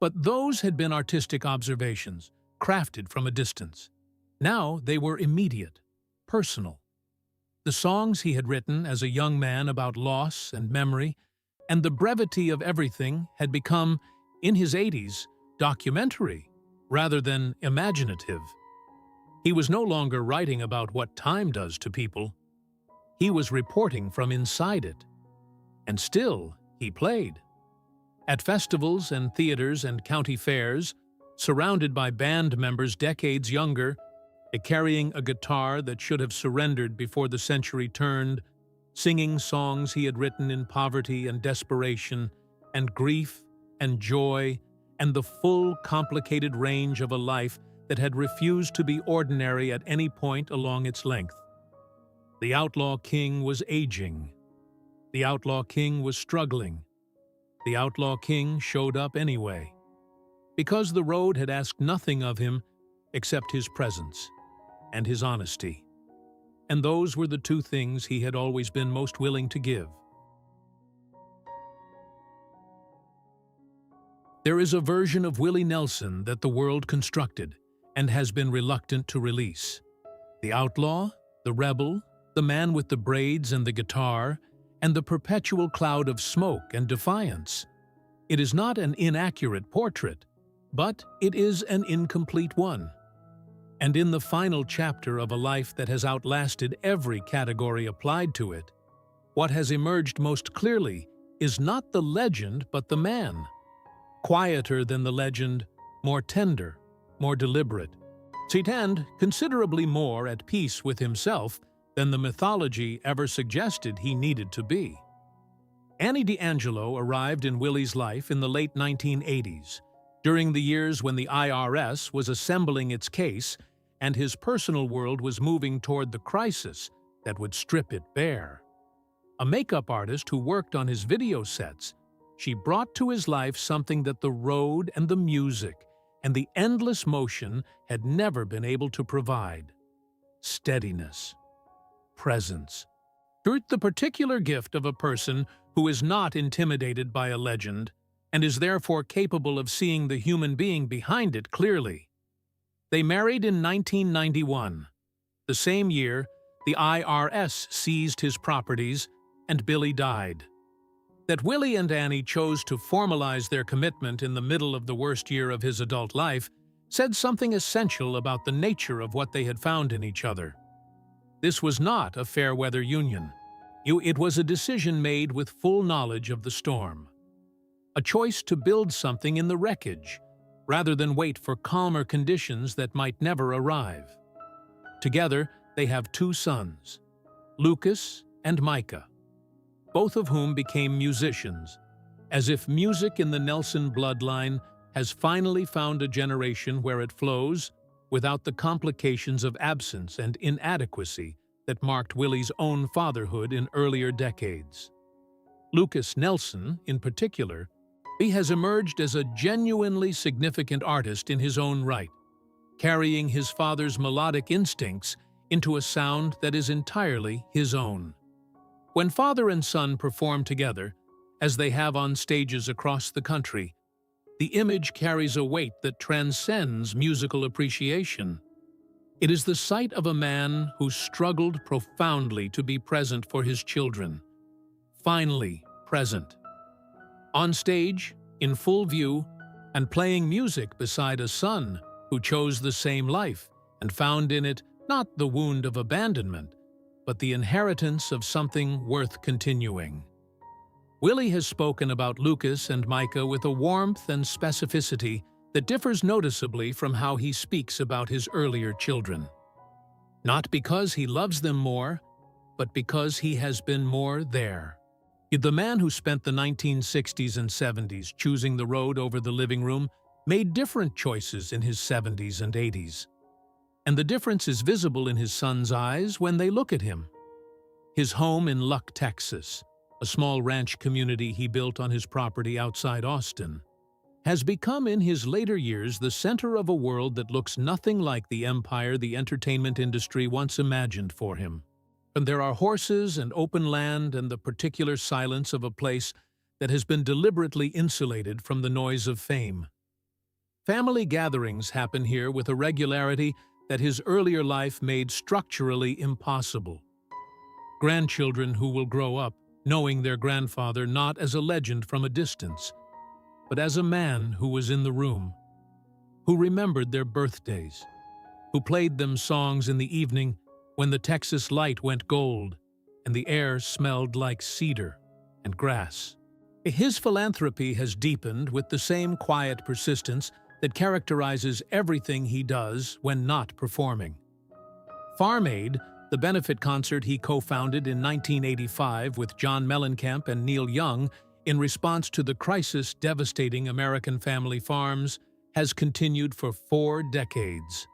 But those had been artistic observations, crafted from a distance. Now they were immediate, personal. The songs he had written as a young man about loss and memory and the brevity of everything had become, in his 80s, documentary rather than imaginative. He was no longer writing about what time does to people. He was reporting from inside it. And still, he played. At festivals and theaters and county fairs, surrounded by band members decades younger, carrying a guitar that should have surrendered before the century turned, singing songs he had written in poverty and desperation, and grief and joy, and the full, complicated range of a life that had refused to be ordinary at any point along its length. The Outlaw King was aging. The Outlaw King was struggling. The Outlaw King showed up anyway. Because the road had asked nothing of him except his presence and his honesty. And those were the two things he had always been most willing to give. There is a version of Willie Nelson that the world constructed and has been reluctant to release. The outlaw, the rebel, the man with the braids and the guitar, and the perpetual cloud of smoke and defiance. It is not an inaccurate portrait, but it is an incomplete one. And in the final chapter of a life that has outlasted every category applied to it, what has emerged most clearly is not the legend but the man. Quieter than the legend, more tender, more deliberate, and considerably more at peace with himself than the mythology ever suggested he needed to be. Annie D'Angelo arrived in Willie's life in the late 1980s, during the years when the IRS was assembling its case and his personal world was moving toward the crisis that would strip it bare. A makeup artist who worked on his video sets, she brought to his life something that the road and the music and the endless motion had never been able to provide: steadiness, presence. The particular gift of a person who is not intimidated by a legend and is therefore capable of seeing the human being behind it clearly. They married in 1991. The same year, the IRS seized his properties and Billy died. That Willie and Annie chose to formalize their commitment in the middle of the worst year of his adult life said something essential about the nature of what they had found in each other. This was not a fair-weather union. It was a decision made with full knowledge of the storm. A choice to build something in the wreckage, rather than wait for calmer conditions that might never arrive. Together, they have 2 sons, Lucas and Micah, both of whom became musicians, as if music in the Nelson bloodline has finally found a generation where it flows without the complications of absence and inadequacy that marked Willie's own fatherhood in earlier decades. Lucas Nelson, in particular, he has emerged as a genuinely significant artist in his own right, carrying his father's melodic instincts into a sound that is entirely his own. When father and son perform together, as they have on stages across the country, the image carries a weight that transcends musical appreciation. It is the sight of a man who struggled profoundly to be present for his children, finally present. On stage, in full view, and playing music beside a son who chose the same life and found in it not the wound of abandonment, but the inheritance of something worth continuing. Willie has spoken about Lucas and Micah with a warmth and specificity that differs noticeably from how he speaks about his earlier children. Not because he loves them more, but because he has been more there. The man who spent the 1960s and 70s choosing the road over the living room made different choices in his 70s and 80s. And the difference is visible in his son's eyes when they look at him. His home in Luck, Texas, a small ranch community he built on his property outside Austin, has become in his later years the center of a world that looks nothing like the empire the entertainment industry once imagined for him. And there are horses and open land and the particular silence of a place that has been deliberately insulated from the noise of fame. Family gatherings happen here with a regularity that his earlier life made structurally impossible. Grandchildren who will grow up knowing their grandfather not as a legend from a distance, but as a man who was in the room, who remembered their birthdays, who played them songs in the evening when the Texas light went gold and the air smelled like cedar and grass. His philanthropy has deepened with the same quiet persistence that characterizes everything he does when not performing. Farm Aid, the benefit concert he co-founded in 1985 with John Mellencamp and Neil Young in response to the crisis devastating American family farms, has continued for 4 decades,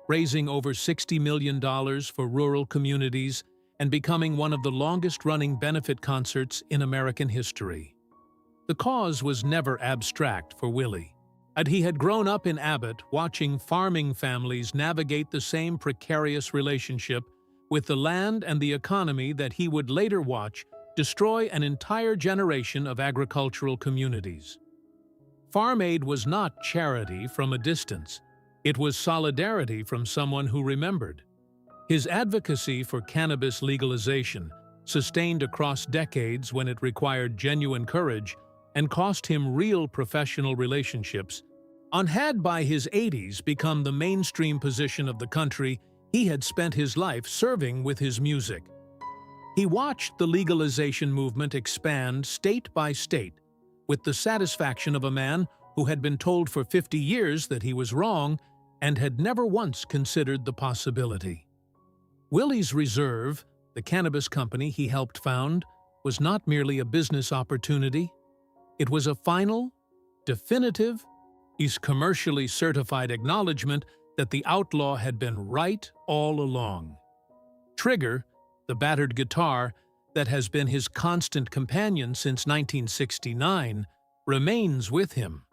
raising over $60 million for rural communities and becoming one of the longest-running benefit concerts in American history. The cause was never abstract for Willie, and he had grown up in Abbott watching farming families navigate the same precarious relationship with the land and the economy that he would later watch destroy an entire generation of agricultural communities. Farm Aid was not charity from a distance. It was solidarity from someone who remembered. His advocacy for cannabis legalization, sustained across decades when it required genuine courage and cost him real professional relationships, had by his 80s become the mainstream position of the country he had spent his life serving with his music. He watched the legalization movement expand state by state with the satisfaction of a man who had been told for 50 years that he was wrong and had never once considered the possibility. Willie's Reserve, the cannabis company he helped found, was not merely a business opportunity. It was a final, definitive, He's commercially certified acknowledgement that the Outlaw had been right all along. Trigger, the battered guitar that has been his constant companion since 1969, remains with him.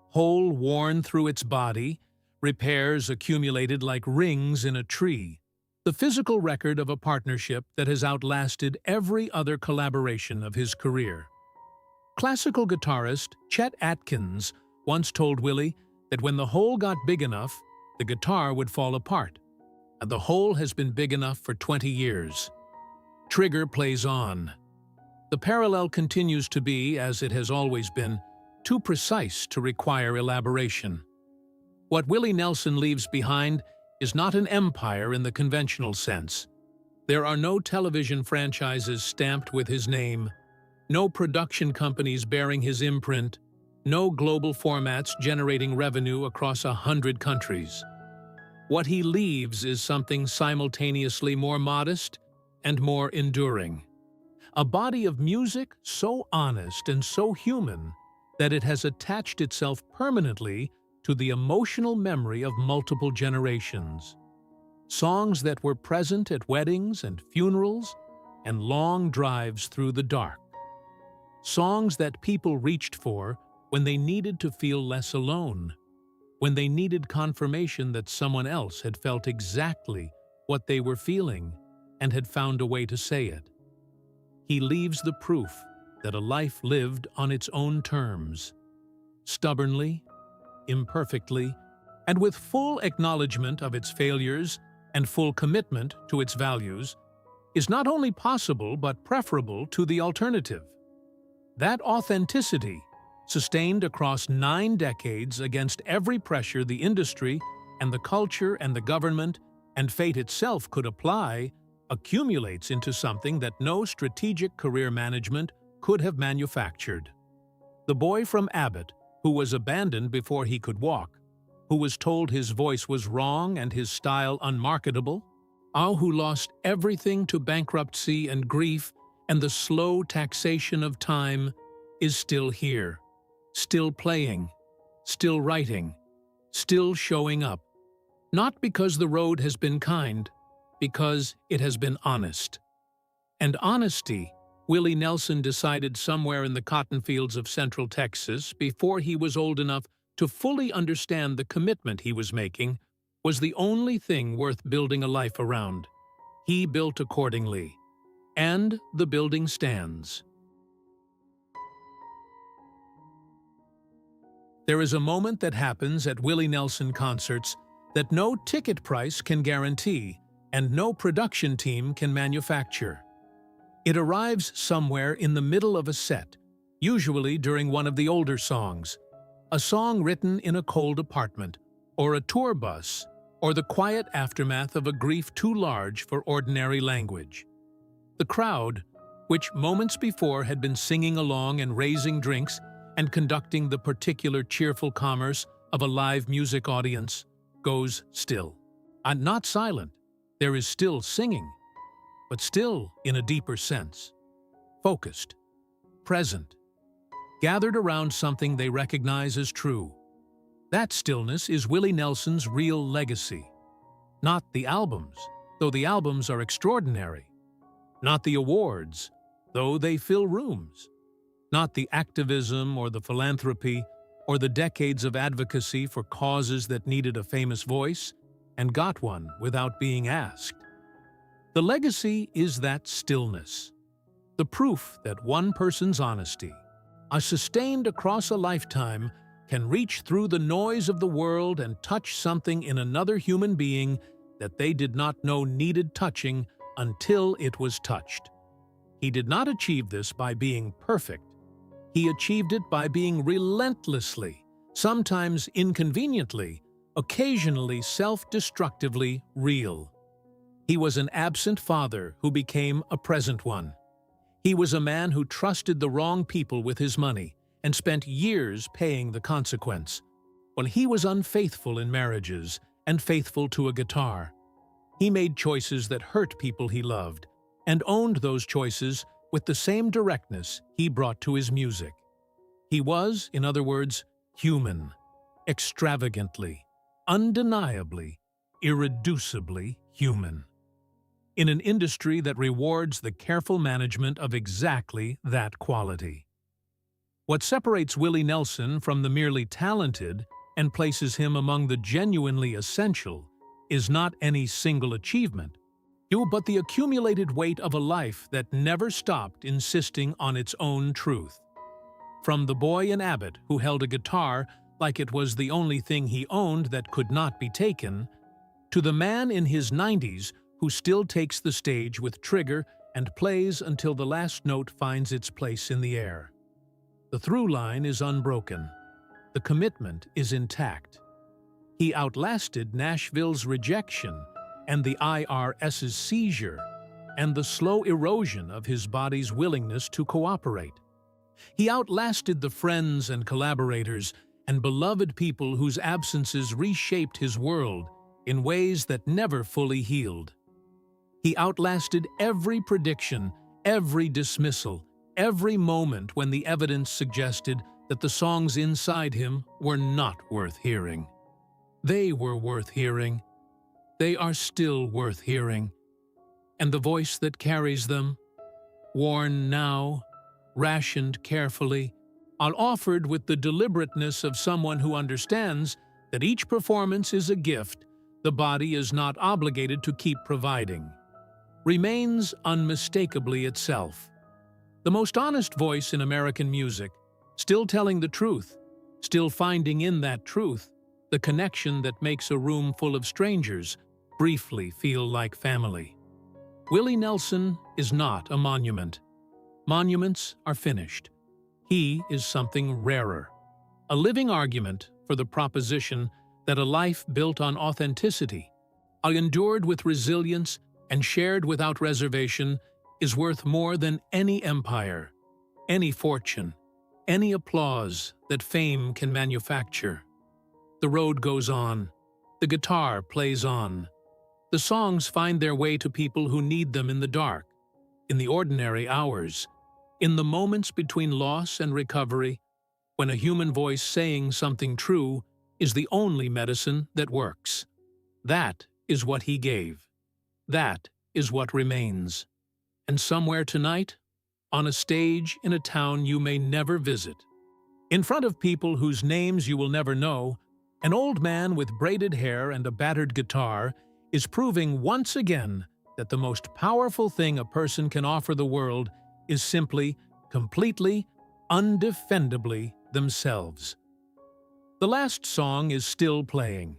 Hole worn through its body, repairs accumulated like rings in a tree, the physical record of a partnership that has outlasted every other collaboration of his career. Classical guitarist Chet Atkins once told Willie that when the hole got big enough, the guitar would fall apart, and the hole has been big enough for 20 years. Trigger plays on. The parallel continues to be, as it has always been, too precise to require elaboration. What Willie Nelson leaves behind is not an empire in the conventional sense. There are no television franchises stamped with his name, no production companies bearing his imprint, no global formats generating revenue across 100 countries. What he leaves is something simultaneously more modest and more enduring. A body of music so honest and so human that it has attached itself permanently to the emotional memory of multiple generations. Songs that were present at weddings and funerals and long drives through the dark. Songs that people reached for when they needed to feel less alone, when they needed confirmation that someone else had felt exactly what they were feeling and had found a way to say it. He leaves the proof that a life lived on its own terms, stubbornly, imperfectly, and with full acknowledgement of its failures and full commitment to its values, is not only possible but preferable to the alternative. That authenticity, sustained across 9 decades against every pressure the industry and the culture and the government and fate itself could apply, accumulates into something that no strategic career management could have manufactured. The boy from Abbott, who was abandoned before he could walk, who was told his voice was wrong and his style unmarketable, who lost everything to bankruptcy and grief and the slow taxation of time, is still here, still playing, still writing, still showing up. Not because the road has been kind, because it has been honest. And honesty, Willie Nelson decided somewhere in the cotton fields of Central Texas before he was old enough to fully understand the commitment he was making, was the only thing worth building a life around. He built accordingly. And the building stands. There is a moment that happens at Willie Nelson concerts that no ticket price can guarantee and no production team can manufacture. It arrives somewhere in the middle of a set, usually during one of the older songs, a song written in a cold apartment, or a tour bus, or the quiet aftermath of a grief too large for ordinary language. The crowd, which moments before had been singing along and raising drinks and conducting the particular cheerful commerce of a live music audience, goes still. And not silent, there is still singing, but still in a deeper sense. Focused, present, gathered around something they recognize as true. That stillness is Willie Nelson's real legacy. Not the albums, though the albums are extraordinary. Not the awards, though they fill rooms. Not the activism or the philanthropy or the decades of advocacy for causes that needed a famous voice and got one without being asked. The legacy is that stillness, the proof that one person's honesty, sustained across a lifetime, can reach through the noise of the world and touch something in another human being that they did not know needed touching until it was touched. He did not achieve this by being perfect. He achieved it by being relentlessly, sometimes inconveniently, occasionally self-destructively real. He was an absent father who became a present one. He was a man who trusted the wrong people with his money and spent years paying the consequence. When he was unfaithful in marriages and faithful to a guitar, he made choices that hurt people he loved and owned those choices with the same directness he brought to his music. He was, in other words, human, extravagantly, undeniably, irreducibly human. In an industry that rewards the careful management of exactly that quality. What separates Willie Nelson from the merely talented and places him among the genuinely essential is not any single achievement, but the accumulated weight of a life that never stopped insisting on its own truth. From the boy in Abbott who held a guitar like it was the only thing he owned that could not be taken, to the man in his 90s who still takes the stage with Trigger and plays until the last note finds its place in the air. The through line is unbroken. The commitment is intact. He outlasted Nashville's rejection and the IRS's seizure and the slow erosion of his body's willingness to cooperate. He outlasted the friends and collaborators and beloved people whose absences reshaped his world in ways that never fully healed. He outlasted every prediction, every dismissal, every moment when the evidence suggested that the songs inside him were not worth hearing. They were worth hearing. They are still worth hearing. And the voice that carries them, worn now, rationed carefully, all offered with the deliberateness of someone who understands that each performance is a gift the body is not obligated to keep providing, remains unmistakably itself. The most honest voice in American music, still telling the truth, still finding in that truth the connection that makes a room full of strangers briefly feel like family. Willie Nelson is not a monument. Monuments are finished. He is something rarer, a living argument for the proposition that a life built on authenticity, endured with resilience and shared without reservation, is worth more than any empire, any fortune, any applause that fame can manufacture. The road goes on. The guitar plays on. The songs find their way to people who need them in the dark, in the ordinary hours, in the moments between loss and recovery, when a human voice saying something true is the only medicine that works. That is what he gave. That is what remains. And somewhere tonight, on a stage in a town you may never visit, in front of people whose names you will never know, an old man with braided hair and a battered guitar is proving once again that the most powerful thing a person can offer the world is simply, completely, undefendably themselves. The last song is still playing.